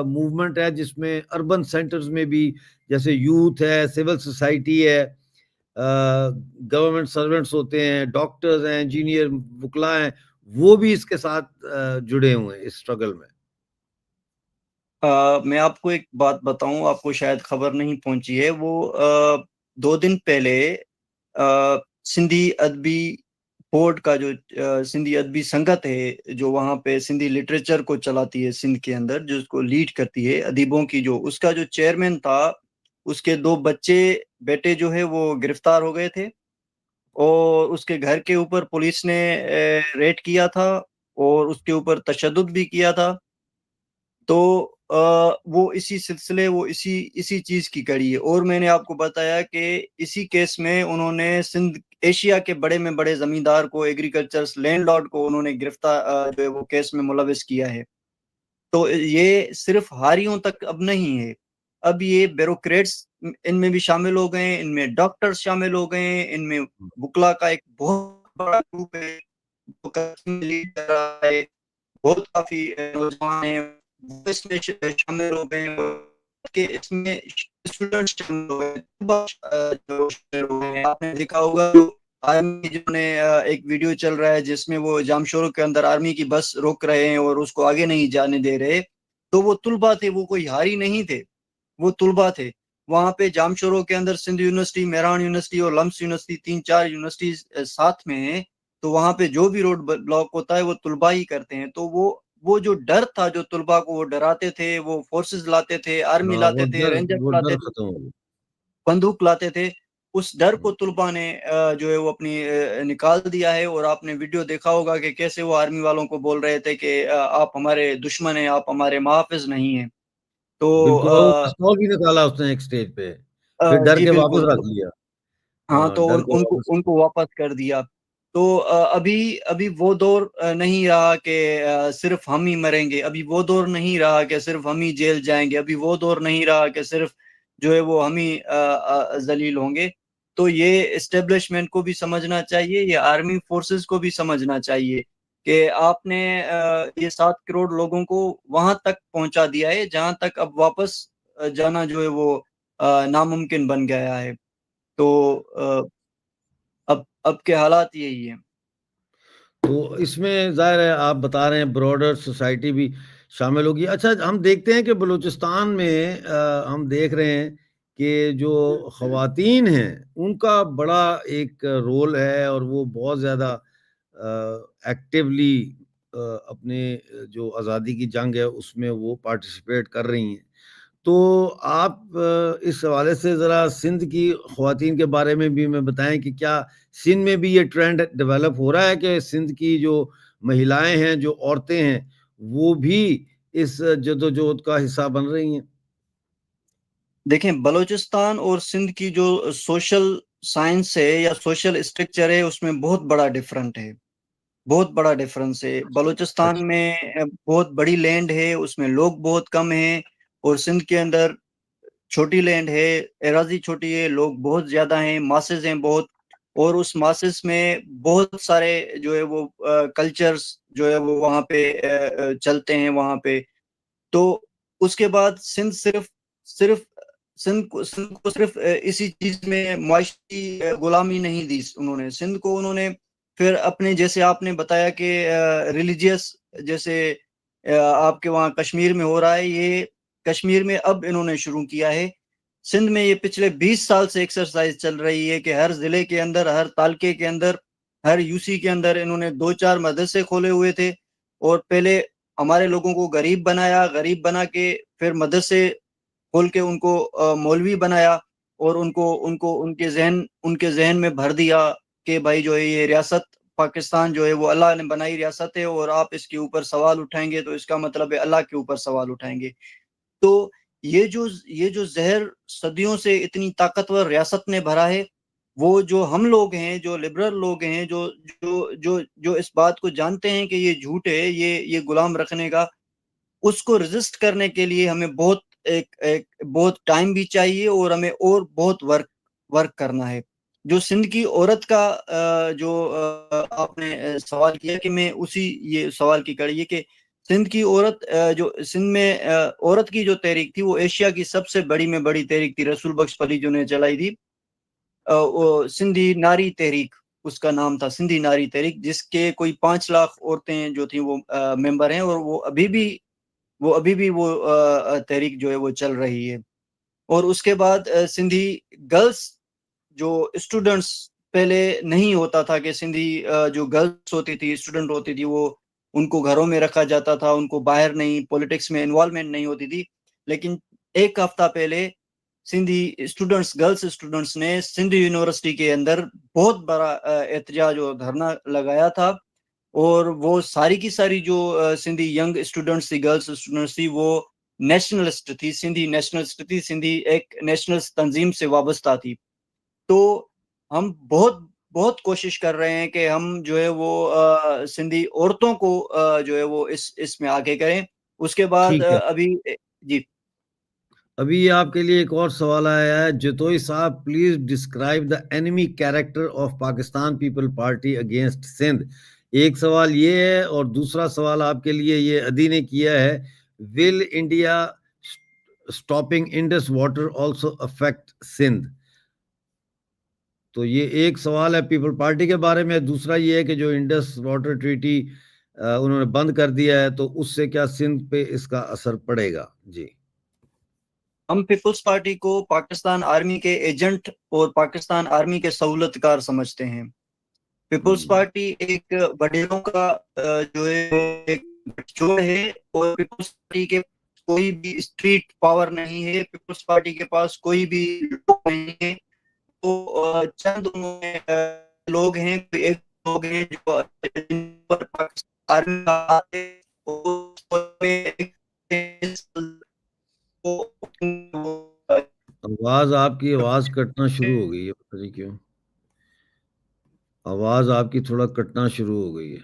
موومنٹ ہے جس میں اربن سینٹرز میں بھی جیسے یوتھ ہے، سول سوسائٹی ہے، گورنمنٹ سرونٹس ہوتے ہیں, ڈاکٹرز ہیں, انجینئر, وکلا ہیں, وہ بھی اس کے ساتھ جڑے ہوئے ہیں اس اسٹرگل میں. میں آپ کو ایک بات بتاؤں, آپ کو شاید خبر نہیں پہنچی ہے. وہ 2 دن پہلے سندھی ادبی بورڈ کا جو سندھی ادبی سنگت ہے, جو وہاں پہ سندھی لٹریچر کو چلاتی ہے سندھ کے اندر, جو اس کو لیڈ کرتی ہے ادیبوں کی, جو اس کا جو چیئرمین تھا, اس کے 2 بیٹے جو ہے وہ گرفتار ہو گئے تھے, اور اس کے گھر کے اوپر پولیس نے ریڈ کیا تھا اور اس کے اوپر تشدد بھی کیا تھا. تو وہ اسی سلسلے, وہ اسی چیز کی کڑی ہے. اور میں نے آپ کو بتایا کہ اسی کیس میں انہوں نے سندھ ایشیا کے بڑے میں بڑے زمیندار کو, ایگریکلچر لینڈ لارڈ کو انہوں نے گرفتار جو ہے وہ کیس میں ملوث کیا ہے. تو یہ صرف ہاریوں تک اب نہیں ہے, اب یہ بیوروکریٹس ان میں بھی شامل ہو گئے ہیں, ان میں ڈاکٹرز شامل ہو گئے ہیں, ان میں وکلا کا ایک بہت بڑا گروپ ہے جو لیڈ کر رہا ہے, بہت کافی نوجوان ہیں وہ اس میں شامل ہو گئے ہیں, کہ اس میں اسٹوڈنٹس شامل ہو گئے ہیں. آپ نے دیکھا ہوگا جو آرمی جو نے ایک ویڈیو چل رہا ہے جس میں وہ جامشورو کے اندر آرمی کی بس روک رہے ہیں اور اس کو آگے نہیں جانے دے رہے, تو وہ طلبہ تھے, وہ کوئی ہاری نہیں تھے, وہ طلبہ تھے. وہاں پہ جامشورو کے اندر سندھ یونیورسٹی, مہران یونیورسٹی اور لمس یونیورسٹی 3-4 یونیورسٹیز ساتھ میں ہیں, تو وہاں پہ جو بھی روڈ بلاک ہوتا ہے وہ طلبہ ہی کرتے ہیں. تو وہ جو ڈر تھا, جو طلبہ کو وہ ڈراتے تھے, وہ فورسز لاتے تھے, آرمی لاتے تھے, رینجرز وہ لاتے ڈر تھے, ختم ہو گیا. بندوق لاتے تھے, اس ڈر کو طلبہ نے جو ہے وہ اپنی نکال دیا ہے. اور آپ نے ویڈیو دیکھا ہوگا کہ کیسے وہ آرمی والوں کو بول رہے تھے کہ آپ ہمارے دشمن ہیں, آپ ہمارے محافظ نہیں ہیں. تو بالکل, اور وہ پستول بھی نکالا اس نے ایک سٹیج پہ, پھر ڈر جی کے بالکل. واپس رکھ لیا. ہاں, تو ڈر کے واپس. ان کو واپس کر دیا. تو ابھی وہ دور نہیں رہا کہ صرف ہم ہی مریں گے, ابھی وہ دور نہیں رہا کہ صرف ہم ہی جیل جائیں گے, ابھی وہ دور نہیں رہا کہ صرف جو ہے وہ ہم ہی ذلیل ہوں گے. تو یہ اسٹیبلشمنٹ کو بھی سمجھنا چاہیے, یہ آرمی فورسز کو بھی سمجھنا چاہیے کہ آپ نے یہ 7 کروڑ لوگوں کو وہاں تک پہنچا دیا ہے جہاں تک اب واپس جانا جو ہے وہ ناممکن بن گیا ہے. تو اب کے حالات یہی ہیں. تو اس میں ظاہر ہے آپ بتا رہے ہیں براڈر سوسائٹی بھی شامل ہوگی. اچھا, ہم دیکھتے ہیں کہ بلوچستان میں ہم دیکھ رہے ہیں کہ جو خواتین ہیں ان کا بڑا ایک رول ہے, اور وہ بہت زیادہ ایکٹیولی اپنے جو آزادی کی جنگ ہے اس میں وہ پارٹیسپیٹ کر رہی ہیں. تو آپ اس حوالے سے ذرا سندھ کی خواتین کے بارے میں بھی میں بتائیں کہ کیا سندھ میں بھی یہ ٹرینڈ ڈیولپ ہو رہا ہے کہ سندھ کی جو مہلائیں ہیں, جو عورتیں ہیں, وہ بھی اس جدوجہد کا حصہ بن رہی ہیں؟ دیکھیں, بلوچستان اور سندھ کی جو سوشل سائنس ہے یا سوشل اسٹرکچر ہے اس میں بہت بڑا ڈفرنٹ ہے, بہت بڑا ڈفرنس ہے. بلوچستان اچھا. میں بہت بڑی لینڈ ہے, اس میں لوگ بہت کم ہیں, اور سندھ کے اندر چھوٹی لینڈ ہے, اراضی چھوٹی ہے, لوگ بہت زیادہ ہیں, ماسز ہیں بہت, اور اس ماسز میں بہت سارے جو ہے وہ کلچرز جو ہے وہ وہاں پہ چلتے ہیں وہاں پہ. تو اس کے بعد سندھ کو صرف اسی چیز میں معاشی غلامی نہیں دی انہوں نے. سندھ کو انہوں نے پھر اپنے, جیسے آپ نے بتایا کہ ریلیجیس, جیسے آپ کے وہاں کشمیر میں ہو رہا ہے, یہ کشمیر میں اب انہوں نے شروع کیا ہے. سندھ میں یہ پچھلے 20 سال سے ایکسرسائز چل رہی ہے کہ ہر ضلع کے اندر, ہر تعلقے کے اندر, ہر یوسی کے اندر انہوں نے 2-4 مدرسے کھولے ہوئے تھے, اور پہلے ہمارے لوگوں کو غریب بنایا, غریب بنا کے پھر مدرسے کھول کے ان کو مولوی بنایا, اور ان کے ذہن میں بھر دیا کہ بھائی جو ہے یہ ریاست پاکستان جو ہے وہ اللہ نے بنائی ریاست ہے, اور آپ اس کے اوپر سوال اٹھائیں گے تو اس کا مطلب ہے اللہ کے اوپر سوال اٹھائیں گے. تو یہ جو زہر صدیوں سے اتنی طاقتور ریاست نے بھرا ہے, وہ جو ہم لوگ ہیں, جو لبرل لوگ ہیں, جو اس بات کو جانتے ہیں کہ یہ جھوٹ ہے, یہ غلام رکھنے کا, اس کو ریزسٹ کرنے کے لیے ہمیں بہت ٹائم بھی چاہیے, اور ہمیں اور بہت ورک کرنا ہے. جو سندھ کی عورت کا جو آپ نے سوال کیا, کہ میں اسی یہ سوال کی کڑی ہے کہ سندھ کی عورت, جو سندھ میں عورت کی جو تحریک تھی وہ ایشیا کی سب سے بڑی میں بڑی تحریک تھی, رسول بخش پلی جو نے چلائی تھی. سندھی ناری تحریک اس کا نام تھا, سندھی ناری تحریک, جس کے کوئی 5 لاکھ عورتیں جو تھیں وہ ممبر ہیں, اور وہ ابھی بھی وہ تحریک جو ہے وہ چل رہی ہے. اور اس کے بعد سندھی گرلس جو اسٹوڈنٹس, پہلے نہیں ہوتا تھا کہ سندھی جو گرلس ہوتی تھی, اسٹوڈنٹ ہوتی تھی, وہ ان کو گھروں میں رکھا جاتا تھا, ان کو باہر نہیں, پولیٹکس میں انوالومنٹ نہیں ہوتی تھی. لیکن ایک ہفتہ پہلے سندھی اسٹوڈنٹس, گرلس اسٹوڈنٹس نے سندھ یونیورسٹی کے اندر بہت بڑا احتجاج اور دھرنا لگایا تھا. اور وہ ساری کی ساری جو سندھی ینگ اسٹوڈنٹس تھی, گرلس اسٹوڈنٹس تھی, وہ نیشنلسٹ تھی, سندھی نیشنلسٹ تھی, سندھی ایک نیشنل تنظیم سے وابستہ تھی. تو ہم بہت کوشش کر رہے ہیں کہ ہم جو ہے وہ سندھی عورتوں کو جو ہے وہ اس میں آگے کریں. اس کے بعد ٹھیک ہے, ابھی جی ابھی آپ کے لیے ایک اور سوال آیا ہے. جتوئی صاحب, please describe the enemy character of Pakistan people party against Sindh. ایک سوال یہ ہے, اور دوسرا سوال آپ کے لیے یہ ادی نے کیا ہے, will India stopping Indus water also affect Sindh. تو یہ ایک سوال ہے پیپل پارٹی کے بارے میں. دوسرا یہ ہے کہ جو انڈس واٹر ٹریٹی انہوں نے بند کر دیا ہے, تو اس سے کیا سندھ پہ اس کا اثر پڑے گا؟ جی. ہم پیپلز پارٹی کو پاکستان آرمی کے ایجنٹ اور پاکستان آرمی کے سہولت کار سمجھتے ہیں. پیپلز پارٹی ایک وڈیروں کا جو ہے ایک گٹھجوڑ ہے, اور پیپلز پارٹی کے کوئی بھی اسٹریٹ پاور نہیں ہے, پیپلز پارٹی کے پاس کوئی بھی لوگ نہیں ہے. تو چند لوگ ہیں, ایک لوگ ہیں جو پاکستان آرمی کا ہاتھ ہے, آپ کی آواز کٹنا شروع ہو گئی ہے, پتہ نہیں کیوں آواز آپ کی تھوڑا کٹنا شروع ہو گئی ہے.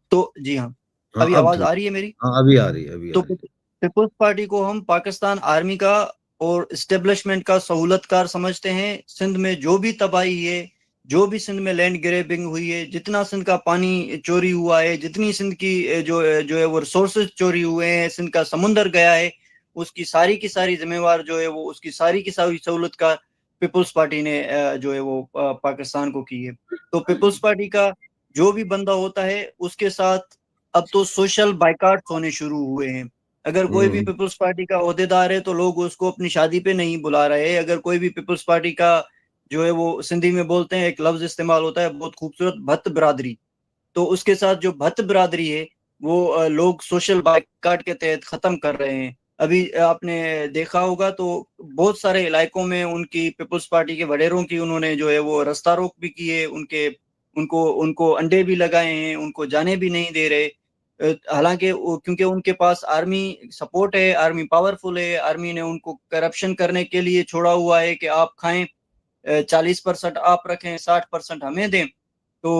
تو جی ہاں, ہاں ابھی اب آواز ٹھیک, آ رہی ہے میری؟ ہاں ابھی آ رہی ہے. تو پیپلز پارٹی کو ہم پاکستان آرمی کا اور اسٹیبلشمنٹ کا سہولت کار سمجھتے ہیں. سندھ میں جو بھی تباہی ہے, جو بھی سندھ میں لینڈ گریبنگ ہوئی ہے, جتنا سندھ کا پانی چوری ہوا ہے, جتنی سندھ کی جو ہے وہ ریسورسز چوری ہوئے ہیں, سندھ کا سمندر گیا ہے, اس کی ساری ذمہ وار جو ہے وہ اس کی ساری سہولت کا پیپلز پارٹی نے جو ہے وہ پاکستان کو کی ہے. تو پیپلز پارٹی کا جو بھی بندہ ہوتا ہے اس کے ساتھ اب تو سوشل بائیکاٹ ہونے شروع ہوئے ہیں. اگر کوئی بھی پیپلز پارٹی کا عہدیدار ہے تو لوگ اس کو اپنی شادی پہ نہیں بلا رہے. اگر کوئی بھی پیپلز پارٹی کا جو ہے وہ سندھی میں بولتے ہیں, ایک لفظ استعمال ہوتا ہے بہت خوبصورت, بھت برادری, تو اس کے ساتھ جو بھت برادری ہے وہ لوگ سوشل بائیکاٹ کے تحت ختم کر رہے ہیں. ابھی آپ نے دیکھا ہوگا تو بہت سارے علاقوں میں ان کی پیپلز پارٹی کے وڈیروں کی انہوں نے جو ہے وہ رستہ روک بھی کیے, ان کو انڈے بھی لگائے ہیں, ان کو جانے بھی نہیں دے رہے. حالانکہ کیونکہ ان کے پاس آرمی سپورٹ ہے, آرمی پاورفل ہے, آرمی نے ان کو کرپشن کرنے کے لیے چھوڑا ہوا ہے کہ آپ کھائیں, 40% آپ رکھیں, 60% ہمیں دیں. تو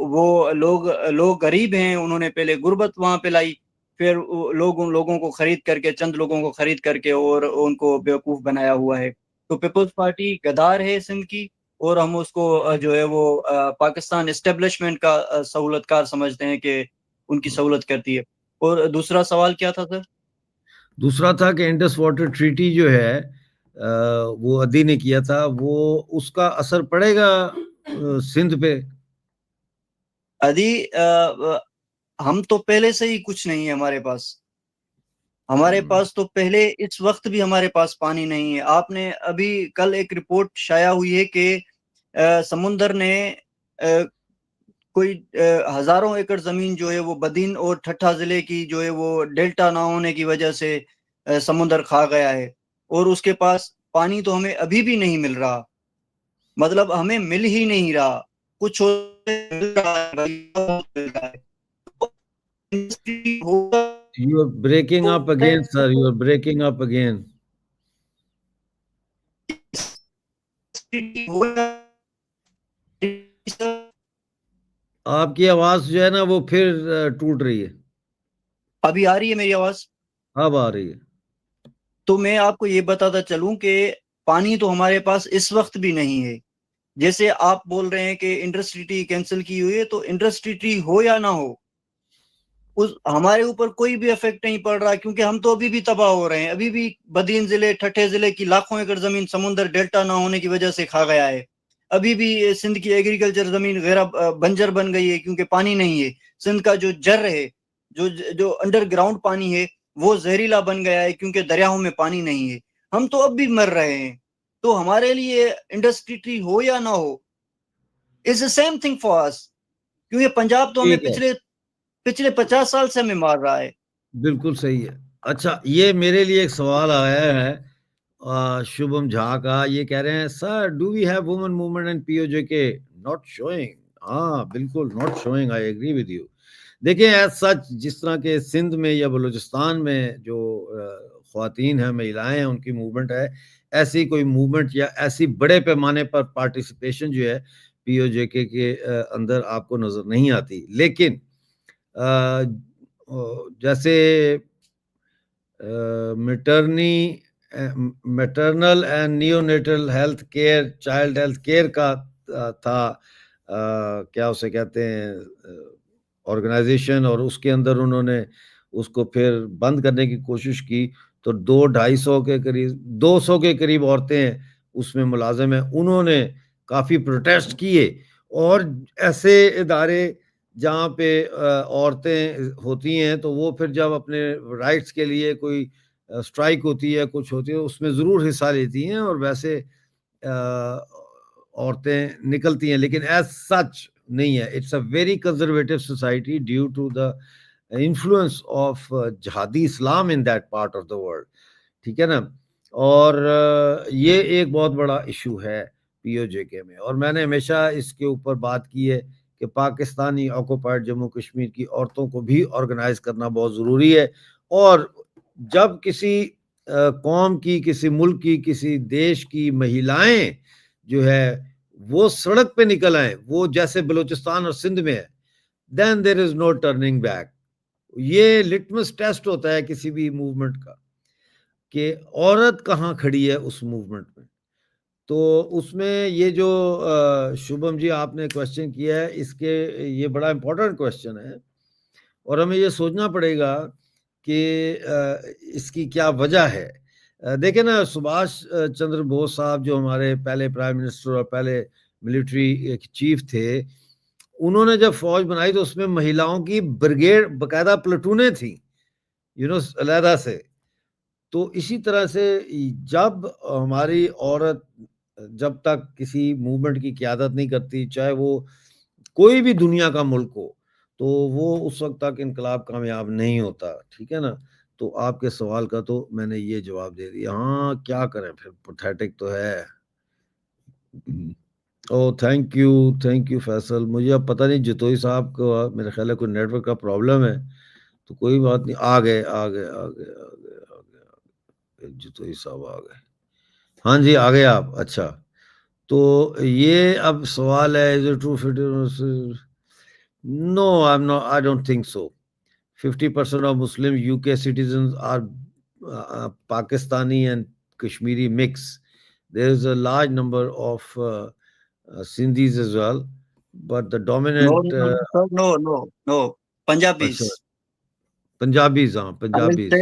وہ لوگ غریب ہیں, انہوں نے پہلے غربت وہاں پہ لائی, پھر لوگوں کو خرید کر کے, چند لوگوں کو خرید کر کے اور ان کو بیوقوف بنایا ہوا ہے. تو پیپلز پارٹی غدار ہے سندھ کی, اور ہم اس کو جو ہے وہ پاکستان اسٹیبلشمنٹ کا سہولت کار سمجھتے ہیں کہ ان کی سہولت کرتی ہے. اور دوسرا سوال کیا تھا سر؟ دوسرا تھا کہ انڈس واٹر ٹریٹی جو ہے وہ ادی نے کیا تھا, وہ اس کا اثر پڑے گا سندھ پہ؟ ادی, ہم تو پہلے سے ہی کچھ نہیں ہے ہمارے پاس تو پہلے اس وقت بھی ہمارے پاس پانی نہیں ہے. آپ نے ابھی کل ایک رپورٹ شائع ہوئی ہے کہ سمندر نے کوئی ہزاروں ایکڑ زمین جو ہے وہ بدین اور ٹھٹھا ضلع کی جو ہے وہ ڈیلٹا نہ ہونے کی وجہ سے سمندر کھا گیا ہے, اور اس کے پاس پانی تو ہمیں ابھی بھی نہیں مل رہا, مطلب ہمیں مل ہی نہیں رہا. کچھ You are breaking up again, sir. You are breaking up again. آپ کی آواز جو ہے نا وہ پھر ٹوٹ رہی ہے. ابھی آ رہی ہے میری آواز؟ اب آ رہی ہے. تو میں آپ کو یہ بتاتا چلوں کہ پانی تو ہمارے پاس اس وقت بھی نہیں ہے. جیسے آپ بول رہے ہیں کہ انڈس ٹریٹی کینسل کی ہوئی ہے, تو انڈس ٹریٹی ہو یا نہ ہو, ہمارے اوپر کوئی بھی افیکٹ نہیں پڑ رہا، کیونکہ ہم تو ابھی بھی تباہ ہو رہے ہیں. ابھی بھی بدین ضلع، ٹھٹھے ضلع کی لاکھوں ایکڑ زمین سمندر ڈیلٹا نہ ہونے کی وجہ سے کھا گیا ہے. ابھی بھی سندھ کی ایگریکلچر زمین غیر بنجر بن گئی ہے کیونکہ پانی نہیں ہے. سندھ کا جو جر ہے، جو انڈر گراؤنڈ پانی ہے، وہ زہریلا بن گیا ہے کیونکہ دریاؤں میں پانی نہیں ہے. ہم تو اب بھی مر رہے ہیں. تو ہمارے لیے انڈسٹری ہو یا نہ ہو، it's the same thing for us. کیونکہ پنجاب تو ہمیں ٹھیک ہے، پچھلے 50 سال سے ہمیں مار رہا ہے. بالکل صحیح ہے. اچھا، یہ میرے لیے ایک سوال آیا ہے شبھم جھا کا. یہ کہہ رہے ہیں sir do we have woman movement and P O J K not showing. ہاں بالکل not showing, I agree with you. دیکھیں ایز سچ جس طرح کے سندھ میں یا بلوچستان میں جو خواتین ہیں، مہیلائیں ہیں، ان کی موومنٹ ہے، ایسی کوئی موومنٹ یا ایسی بڑے پیمانے پر پارٹیسپیشن جو ہے پی او جے کے اندر آپ کو نظر نہیں آتی. لیکن جیسے maternal and neonatal health care, child health care کا تھا، کیا اسے کہتے ہیں، آرگنائزیشن، اور اس کے اندر انہوں نے اس کو پھر بند کرنے کی کوشش کی. تو 200-250 کے قریب 200 کے قریب عورتیں اس میں ملازم ہیں. انہوں نے کافی پروٹیسٹ کیے، اور ایسے ادارے جہاں پہ عورتیں ہوتی ہیں تو وہ پھر جب اپنے رائٹس کے لیے کوئی اسٹرائک ہوتی ہے، کچھ ہوتی ہے، اس میں ضرور حصہ لیتی ہیں اور ویسے عورتیں نکلتی ہیں. لیکن ایز سچ نہیں ہے. It's a very conservative society due to the influence of jihadi Islam in that part of the world. ٹھیک ہے نا. اور یہ ایک بہت بڑا ایشو ہے پی او جے کے میں، اور میں نے ہمیشہ اس کے اوپر بات کی ہے کہ پاکستانی آکوپائڈ جموں کشمیر کی عورتوں کو بھی آرگنائز کرنا بہت ضروری ہے. اور جب کسی قوم کی، کسی ملک کی، کسی دیش کی مہیلائیں جو ہے وہ سڑک پہ نکل آئیں، وہ جیسے بلوچستان اور سندھ میں ہے، then there is no turning back. یہ لٹمس ٹیسٹ ہوتا ہے کسی بھی موومنٹ کا کہ عورت کہاں کھڑی ہے اس موومنٹ میں. تو اس میں یہ جو شبھم جی آپ نے کوشچن کیا ہے، اس کے یہ بڑا امپورٹنٹ کوشچن ہے، اور ہمیں یہ سوچنا پڑے گا کہ اس کی کیا وجہ ہے. دیکھیں نا، سبھاش چندر بوس صاحب جو ہمارے پہلے پرائم منسٹر اور پہلے ملٹری چیف تھے، انہوں نے جب فوج بنائی تو اس میں مہیلاؤں کی بریگیڈ، باقاعدہ پلٹونیں تھیں، علیحدہ سے. تو اسی طرح سے جب ہماری عورت جب تک کسی موومنٹ کی قیادت نہیں کرتی، چاہے وہ کوئی بھی دنیا کا ملک ہو، تو وہ اس وقت تک انقلاب کامیاب نہیں ہوتا. ٹھیک ہے نا. تو آپ کے سوال کا تو میں نے یہ جواب دے دیا. ہاں کیا کریں پھر، پتھیٹک تو ہے. Oh thank you Faisal. مجھے اب پتہ نہیں جتوئی صاحب کو میرے خیال ہے کوئی نیٹ ورک کا پرابلم ہے، تو کوئی بات نہیں. آ گئے جتوئی صاحب آ گئے. ہاں جی آ گئے آپ. اچھا، تو یہ اب سوال ہے is it true? No, I don't think so. 50% of Muslim UK citizens are Pakistani and Kashmiri mix. There is a large number of Sindhis as well, but the dominant No. Punjabis. اچھا پنجابیز. ہاں Punjabis,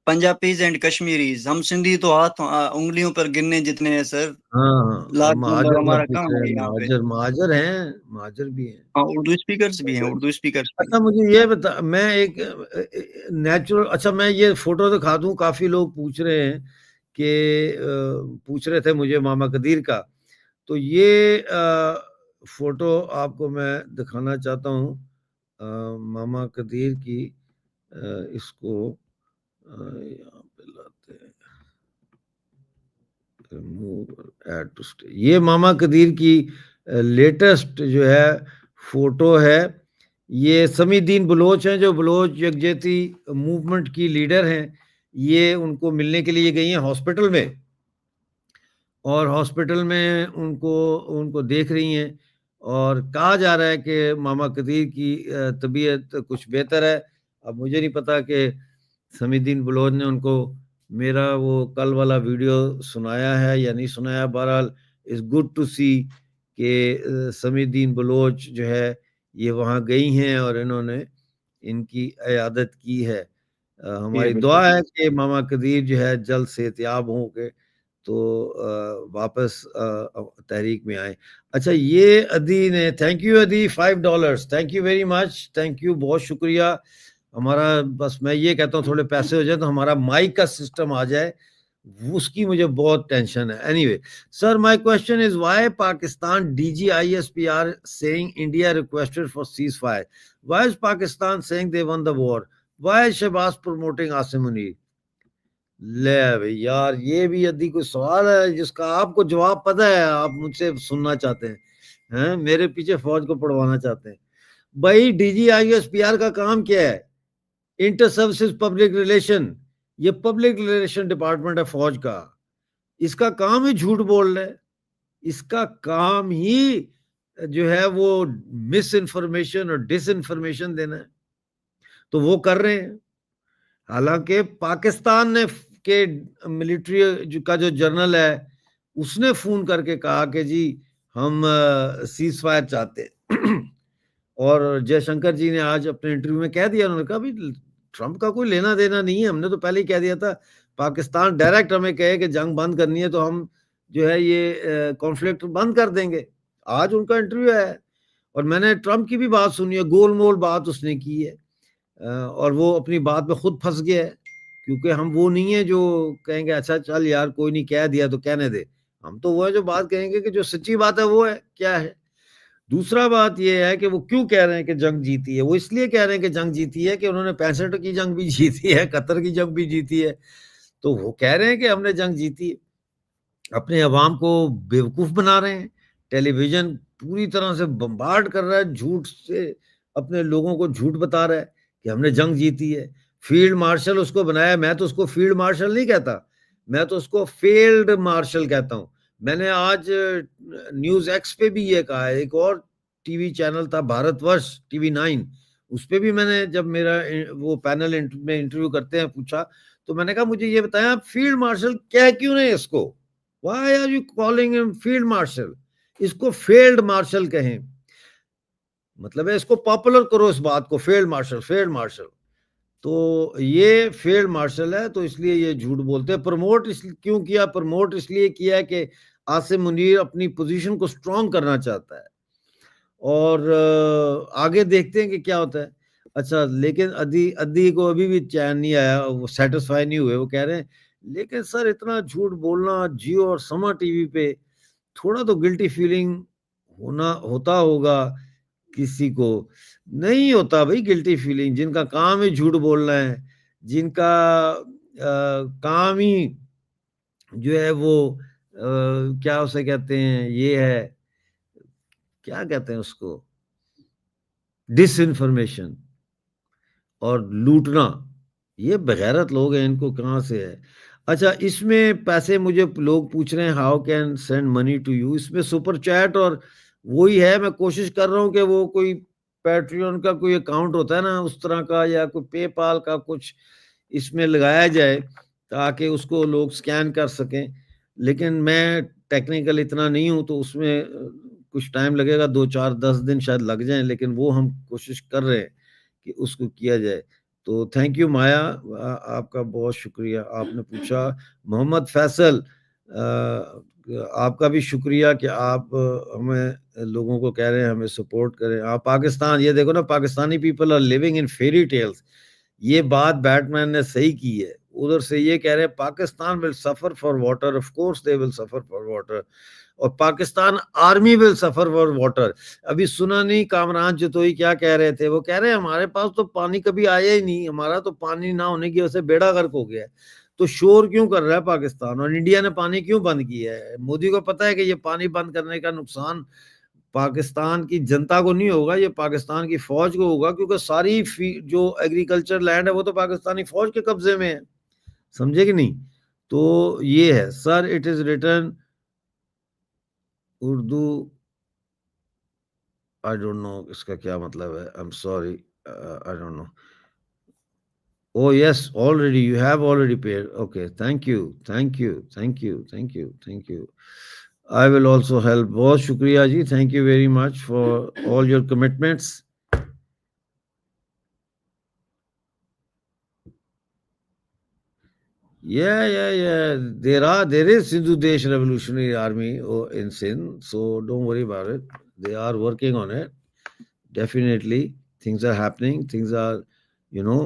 Punjabis and Kashmiris. ہم سندھی تو ہاتھ انگلیوں پر گننے جتنے ہیں سر. ہاں large number مہاجر ہمارا کام ہے یہاں پہ. مہاجر ہیں، مہاجر بھی ہیں. ہاں اردو اسپیکرز بھی ہیں، اردو اسپیکرز بھی. اچھا مجھے یہ بتا، میں ایک نیچرل، اچھا میں یہ فوٹو دکھا دوں. کافی لوگ پوچھ رہے ہیں کہ پوچھ رہے تھے مجھے ماما قدیر کا. تو یہ فوٹو آپ کو میں دکھانا چاہتا ہوں ماما قدیر کی. اس کو یہاں پہ لاتے ہیں، یہ ماما قدیر کی لیٹسٹ جو ہے فوٹو ہے. یہ سمیع الدین بلوچ ہیں جو بلوچ یکجہتی موومنٹ کی لیڈر ہیں. یہ ان کو ملنے کے لیے گئی ہیں ہاسپٹل میں، اور ہاسپٹل میں ان کو دیکھ رہی ہیں، اور کہا جا رہا ہے کہ ماما قدیر کی طبیعت کچھ بہتر ہے. اب مجھے نہیں پتا کہ سمیع الدین بلوچ نے ان کو میرا وہ کل والا ویڈیو سنایا ہے یا نہیں سنایا. بہرحال اٹس گڈ ٹو سی کہ سمیع الدین بلوچ جو ہے یہ وہاں گئی ہیں، اور انہوں نے ان کی عیادت کی ہے. ہماری دعا ہے کہ ماما قدیر جو ہے جلد صحتیاب ہوں کے تو واپس تحریک میں آئیں. اچھا یہ ادی نے thank you Adi $5 thank you very much, thank you, بہت شکریہ. ہمارا بس میں یہ کہتا ہوں تھوڑے پیسے ہو جائیں تو ہمارا مائک کا سسٹم آ جائے, اس کی مجھے بہت ٹینشن ہے. Any way sir, my question is why Pakistan DGISP are saying India requested for ceasefire? Why is Pakistan saying they won the war? Why is Shehbaz promoting Asim Munir? لے بھائی یار, یہ بھی ادھی کوئی سوال ہے جس کا آپ کو جواب پتہ ہے, آپ مجھ سے سننا چاہتے ہیں, میرے پیچھے فوج کو پڑھوانا چاہتے ہیں. بھائی DGISPR کا کام کیا ہے؟ انٹر سروسز پبلک ریلیشن, یہ پبلک ریلیشن ڈپارٹمنٹ ہے فوج کا. اس کا کام ہی جھوٹ بول رہا ہے, اس کا کام ہی جو ہے وہ مس انفارمیشن اور ڈس انفارمیشن دینا ہے, تو وہ کر رہے ہیں. حالانکہ پاکستان نے کے ملٹری کا جو جنرل ہے اس نے فون کر کے کہا کہ جی ہم سیز فائر چاہتے ہیں, اور جے شنکر جی نے آج اپنے انٹرویو میں کہہ دیا, انہوں نے کہا بھی ٹرمپ کا کوئی لینا دینا نہیں ہے, ہم نے تو پہلے ہی کہہ دیا تھا. پاکستان ڈائریکٹ ہمیں کہے کہ جنگ بند کرنی ہے تو ہم جو ہے یہ کانفلکٹ بند کر دیں گے. آج ان کا انٹرویو ہے, اور میں نے ٹرمپ کی بھی بات سنی ہے, گول مول بات اس نے کی ہے, اور وہ اپنی بات میں خود پھنس گیا ہے, کیونکہ ہم وہ نہیں ہیں جو کہیں گے اچھا چل یار کوئی نہیں کہہ دیا تو کہنے دے. ہم تو وہ ہے جو بات کہیں گے کہ جو سچی بات ہے وہ ہے کیا ہے. دوسرا بات یہ ہے کہ وہ کیوں کہہ رہے ہیں کہ جنگ جیتی ہے. وہ اس لیے کہہ رہے ہیں کہ جنگ جیتی ہے کہ انہوں نے 65 کی جنگ بھی جیتی ہے, قطر کی جنگ بھی جیتی ہے, تو وہ کہہ رہے ہیں کہ ہم نے جنگ جیتی ہے. اپنے عوام کو بیوقوف بنا رہے ہیں, ٹیلی ویژن پوری طرح سے بمبارڈ کر رہا ہے, جھوٹ سے اپنے لوگوں کو جھوٹ بتا رہا ہے کہ ہم نے جنگ جیتی ہے. فیلڈ مارشل اس کو بنایا, میں تو اس کو فیلڈ مارشل نہیں کہتا, میں تو اس کو فیلڈ مارشل کہتا ہوں. میں نے آج نیوز ایکس پہ بھی یہ کہا ہے, ایک اور ٹی وی چینل تھا بھارت ورش TV9, اس پہ بھی میں نے جب میرا وہ پینل میں انٹرویو کرتے ہیں پوچھا تو میں نے کہا مجھے یہ بتایا فیلڈ مارشل کیا کیوں نہیں اس کو, وائی آر یو کالنگ ہم فیلڈ مارشل, اس کو فیلڈ مارشل کہیں, مطلب ہے اس کو پاپولر کرو اس بات کو, فیلڈ مارشل فیلڈ مارشل. تو یہ فیلڈ مارشل ہے, تو اس لیے یہ جھوٹ بولتے ہیں. پروموٹ کیوں کیا؟ پروموٹ اس لیے کیا کہ عاصم منیر اپنی پوزیشن کو سٹرونگ کرنا چاہتا ہے, اور آگے دیکھتے ہیں کہ کیا ہوتا ہے. اچھا لیکن ادی کو ابھی بھی چین نہیں آیا, وہ سیٹسفائی نہیں ہوئے. وہ کہہ رہے ہیں لیکن سر اتنا جھوٹ بولنا جیو اور سما ٹی وی پہ, تھوڑا تو گلٹی فیلنگ ہوتا ہوگا کسی کو. نہیں ہوتا بھائی گلٹی فیلنگ, جن کا کام ہی جھوٹ بولنا ہے, جن کا کام ہی جو ہے وہ کیا اسے کہتے ہیں, یہ ہے کیا کہتے ہیں اس کو, ڈس انفارمیشن اور لوٹنا. یہ بغیرت لوگ ہیں, ان کو کہاں سے ہے. اچھا اس میں پیسے مجھے لوگ پوچھ رہے ہیں how can send money to you, اس میں سپر چیٹ اور وہی ہے. میں کوشش کر رہا ہوں کہ وہ کوئی پیٹریون کا کوئی اکاؤنٹ ہوتا ہے نا اس طرح کا, یا کوئی پے پال کا کچھ اس میں لگایا جائے تاکہ اس کو لوگ سکین کر سکیں. لیکن میں ٹیکنیکل اتنا نہیں ہوں, تو اس میں کچھ ٹائم لگے گا, 2-4-10 دن شاید لگ جائیں, لیکن وہ ہم کوشش کر رہے ہیں کہ اس کو کیا جائے. تو تھینک یو مایا, آپ کا بہت شکریہ. آپ نے پوچھا محمد فیصل, آپ کا بھی شکریہ کہ آپ ہمیں لوگوں کو کہہ رہے ہیں ہمیں سپورٹ کریں. آپ پاکستان, یہ دیکھو نا, Pakistani people are living in fairy tales. یہ بات بیٹ مین نے صحیح کی ہے. ادھر سے یہ کہہ رہے ہیں پاکستان ول سفر فار واٹر, آف کورس دے ول سفر فار واٹر, اور پاکستان آرمی ول سفر فار واٹر. ابھی سنا نہیں کامران جتوئی کیا کہہ رہے تھے, وہ کہہ رہے ہیں ہمارے پاس تو پانی کبھی آیا ہی نہیں, ہمارا تو پانی نہ ہونے کی وجہ سے بیڑا غرق ہو گیا ہے. تو شور کیوں کر رہا ہے پاکستان, اور انڈیا نے پانی کیوں بند کیا ہے؟ مودی کو پتا ہے کہ یہ پانی بند کرنے کا نقصان پاکستان کی جنتا کو نہیں ہوگا, یہ پاکستان کی فوج کو ہوگا, کیونکہ ساری جو ایگریکلچر لینڈ ہے وہ تو پاکستانی فوج کے قبضے میں ہے, سمجھے کہ نہیں. تو یہ ہے sir, it is written Urdu, I don't know اس کا کیا مطلب ہے, I'm sorry, I don't know. Oh yes, already you have already paid. Okay, thank you. I will also help. بہت شکریہ جی, thank you very much for all your commitments. Yeah. There is Sindhu Desh Revolutionary Army in Sindh, so don't worry about it. They are working on it. Definitely, things are happening. Things are, you know,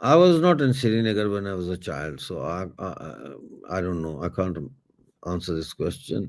I was not in Srinagar when I was a child, so I don't know. I can't answer this question.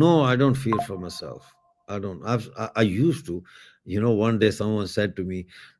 No, I don't fear for myself. I don't. I used to. One day someone said to me,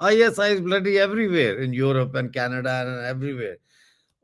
ISI is bloody everywhere in Europe and Canada and everywhere.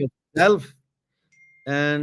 yourself, and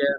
can.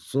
So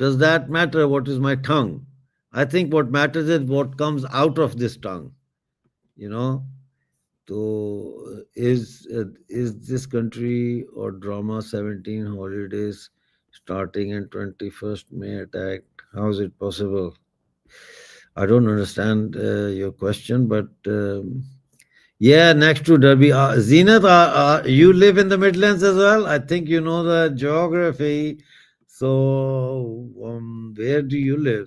Does that matter what is my tongue? I think what matters is what comes out of this tongue, you know. So is this country or drama 17 holidays starting and 21st May attacked? How is it possible? I don't understand your question, but yeah, next to Derby. Zenith, you live in the Midlands as well? I think you know the geography. So, where do you live?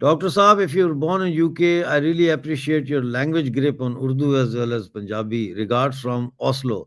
Dr. Saab, if you're born in UK, I really appreciate your language grip on Urdu as well as Punjabi. Regards from Oslo.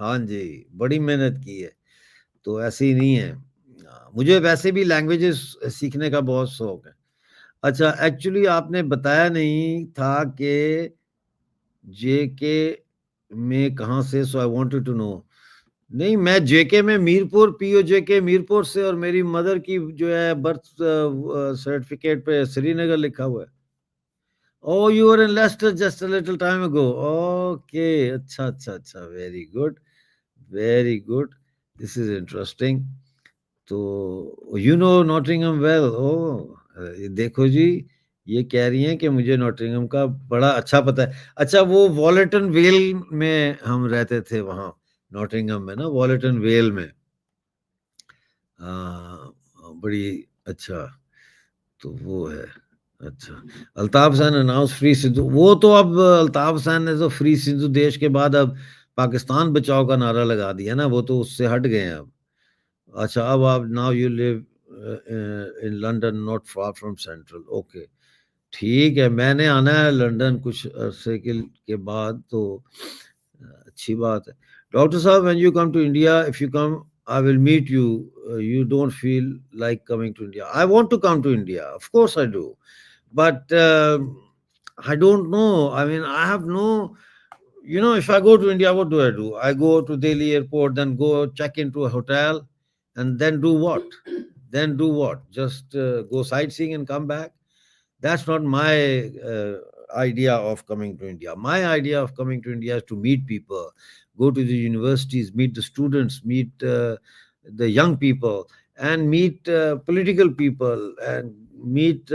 ہاں جی بڑی محنت کی ہے, تو ایسے ہی نہیں ہے. مجھے ویسے بھی لینگویجز سیکھنے کا بہت شوق ہے. اچھا ایکچولی آپ نے بتایا نہیں تھا کہ جے کے میں کہاں سے, سو آئی وانٹڈ ٹو نو. نہیں میں جے کے میں میرپور, پی او جے کے میرپور سے, اور میری مدر کی جو ہے برتھ سرٹیفکیٹ پہ سری نگر لکھا ہوا ہے. Oh, you were in Leicester just a little time ago. Okay. اچھا اچھا اچھا, very good very good, this is interesting. تو یو نو نوٹنگھم ویل. دیکھو جی یہ کہہ رہی ہیں کہ مجھے نوٹنگھم کا بڑا اچھا پتہ ہے. اچھا وہ والٹن ویل میں ہم رہتے تھے وہاں نوٹنگھم میں نا, والٹن ویل میں. بڑی اچھا, تو وہ ہے. اچھا الطاف حسین اناؤنس فری سندھو, وہ تو اب الطاف حسین نے تو فری سندھو دیش کے بعد اب پاکستان بچاؤ کا نعرہ لگا دیا نا, وہ تو اس سے ہٹ گئے ہیں اب. اچھا اب آپ now you live in London not far from central. Okay ٹھیک ہے, میں نے آنا ہے لنڈن کچھ عرصے کے بعد, تو اچھی بات ہے. ڈاکٹر صاحب when you come to India, if you come I will meet you. You don't feel like coming to India. I want to come to India, of course I do, but I don't know. I mean I have no, if I go to India, what do? I go to Delhi airport, then go check into a hotel, and then do what? Just go sightseeing and come back? That's not my idea of coming to India. My idea of coming to India is to meet people, go to the universities, meet the students, meet the young people, and meet political people, and meet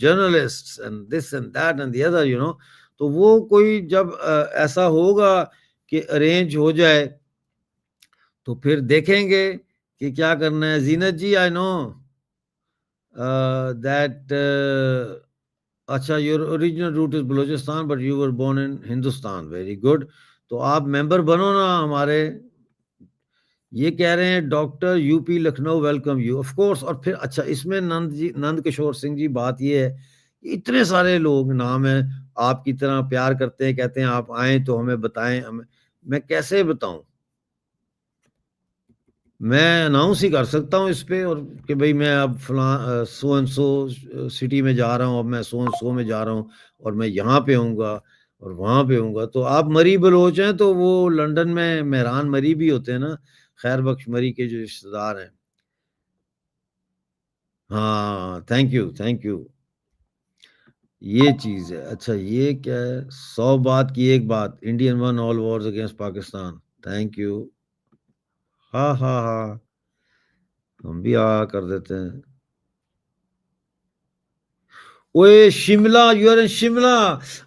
journalists, and this and that and the other. تو وہ کوئی جب ایسا ہوگا کہ arrange ہو جائے تو پھر دیکھیں گے کہ کیا کرنا ہے. Zeenat ji I know that اچھا your original root is Balochistan but you were born in Hindustan. Very good. تو آپ ممبر بنو نا ہمارے. یہ کہہ رہے ہیں doctor U P Lucknow welcome you, of course. اور پھر اچھا اس میں نند کشور سنگھ جی بات یہ ہے, اتنے سارے لوگ نام ہیں آپ کی طرح پیار کرتے ہیں, کہتے ہیں آپ آئیں تو ہمیں بتائیں. میں کیسے بتاؤں؟ میں اناؤنس ہی کر سکتا ہوں اس پہ, اور کہ بھئی میں اب فلاں سو اینڈ سو سٹی میں جا رہا ہوں, اب میں سو اینڈ سو میں جا رہا ہوں, اور میں یہاں پہ ہوں گا اور وہاں پہ ہوں گا. تو آپ مری بلوچ ہیں تو وہ لنڈن میں مہران مری بھی ہوتے ہیں نا, خیر بخش مری کے جو رشتے دار ہیں. ہاں تھینک یو. یہ چیز ہے. اچھا یہ کیا ہے, 100 بات کی ایک بات, Indian won all wars against Pakistan. Thank you. ہاں ہاں ہاں, ہم بھی کر دیتے ہیں. اوے Shimla, you are in Shimla.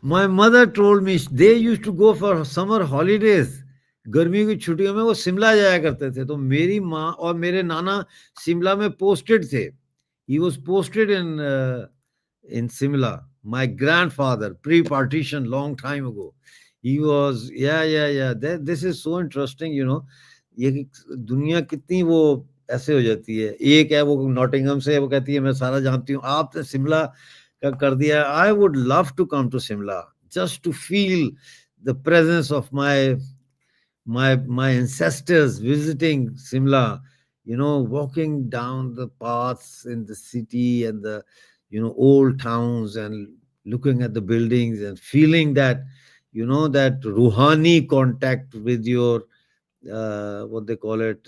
My mother told me they used to go for summer holidays. گرمیوں کی چھٹیوں میں وہ شملہ جایا کرتے تھے. تو میری ماں اور میرے نانا شملہ میں پوسٹڈ تھے. He was posted in Simla. My grandfather, pre-partition, long time ago. He was, yeah. This is so interesting, یہ دنیا کتنی وہ ایسے ہو جاتی ہے. ایک ہے وہ نوٹنگھم سے, وہ کہتی ہے میں سارا جانتی ہوں, آپ نے شملہ کا کر دیا. I would love to come to Simla just to feel the presence of my ancestors visiting Simla, walking down the paths in the city and the old towns, and looking at the buildings and feeling that that ruhani contact with your what they call it,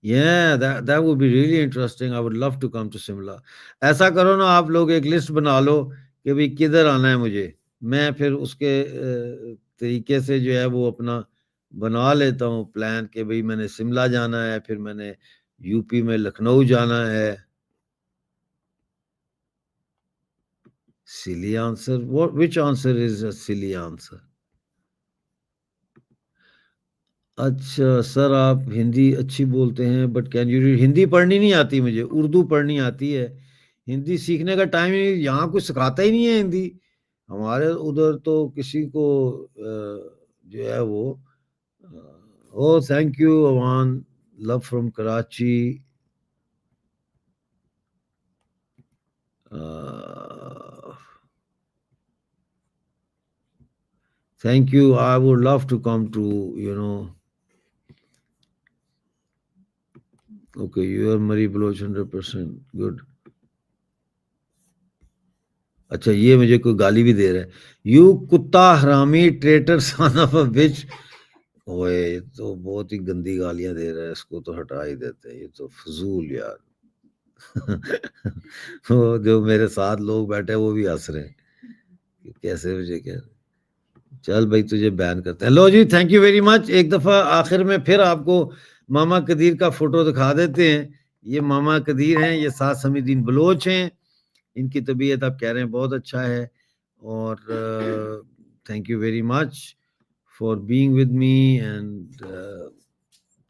that would be really interesting. I would love to come to Simla. ایسا کرو نا آپ لوگ ایک list بنا لو کہ بھئی کدھر آنا ہے مجھے, میں پھر اس کے طریقے سے جو ہے وہ اپنا بنا لیتا ہوں پلان کہ بھئی میں نے شملہ جانا ہے, پھر میں نے یو پی میں لکھنؤ جانا ہے. Silly answer. Which answer is a silly answer? اچھا سر آپ ہندی اچھی بولتے ہیں but can you read. Hindi پڑھنی نہیں آتی مجھے, اردو پڑھنی آتی ہے. ہندی سیکھنے کا ٹائم ہی نہیں, یہاں کوئی سکھاتا ہی نہیں ہے ہندی. ہمارے ادھر تو کسی کو جو ہے وہ thank you Awan, love from Karachi. Thank you. I would love to come to, okay, you are Marie Baloch 100%. Good. اچھا یہ مجھے کوئی گالی بھی دے رہا ہے. یو کتا حرامی ٹریٹر سان آف اے بچ. اوئے تو بہت ہی گندی گالیاں دے رہا ہے, اس کو تو ہٹا ہی دیتے ہیں, یہ تو فضول یار. وہ جو میرے ساتھ لوگ بیٹھے وہ بھی ہنس رہے ہیں کیسے مجھے کہہ رہے. چل بھائی تجھے بیان کرتے ہیں. لو جی, تھینک یو ویری مچ. ایک دفعہ آخر میں پھر آپ کو ماما قدیر کا فوٹو دکھا دیتے ہیں. یہ ماما قدیر ہیں, یہ سعد سمیع الدین بلوچ ہیں. ان کی طبیعت آپ کہہ رہے ہیں بہت اچھا ہے. اور thank you very much for being with me and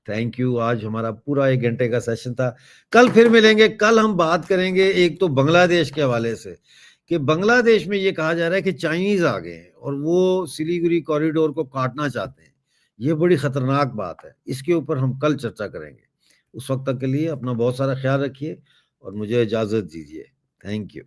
thank you. آج ہمارا پورا 1 گھنٹے کا سیشن تھا. کل پھر ملیں گے. کل ہم بات کریں گے ایک تو بنگلہ دیش کے حوالے سے کہ بنگلہ دیش میں یہ کہا جا رہا ہے کہ چائنیز آ گئے ہیں اور وہ سلیگوری کوریڈور کو کاٹنا چاہتے ہیں. یہ بڑی خطرناک بات ہے. اس کے اوپر ہم کل چرچا کریں گے. اس وقت تک کے لیے اپنا بہت سارا خیال رکھیے اور مجھے اجازت دیجیے. Thank you.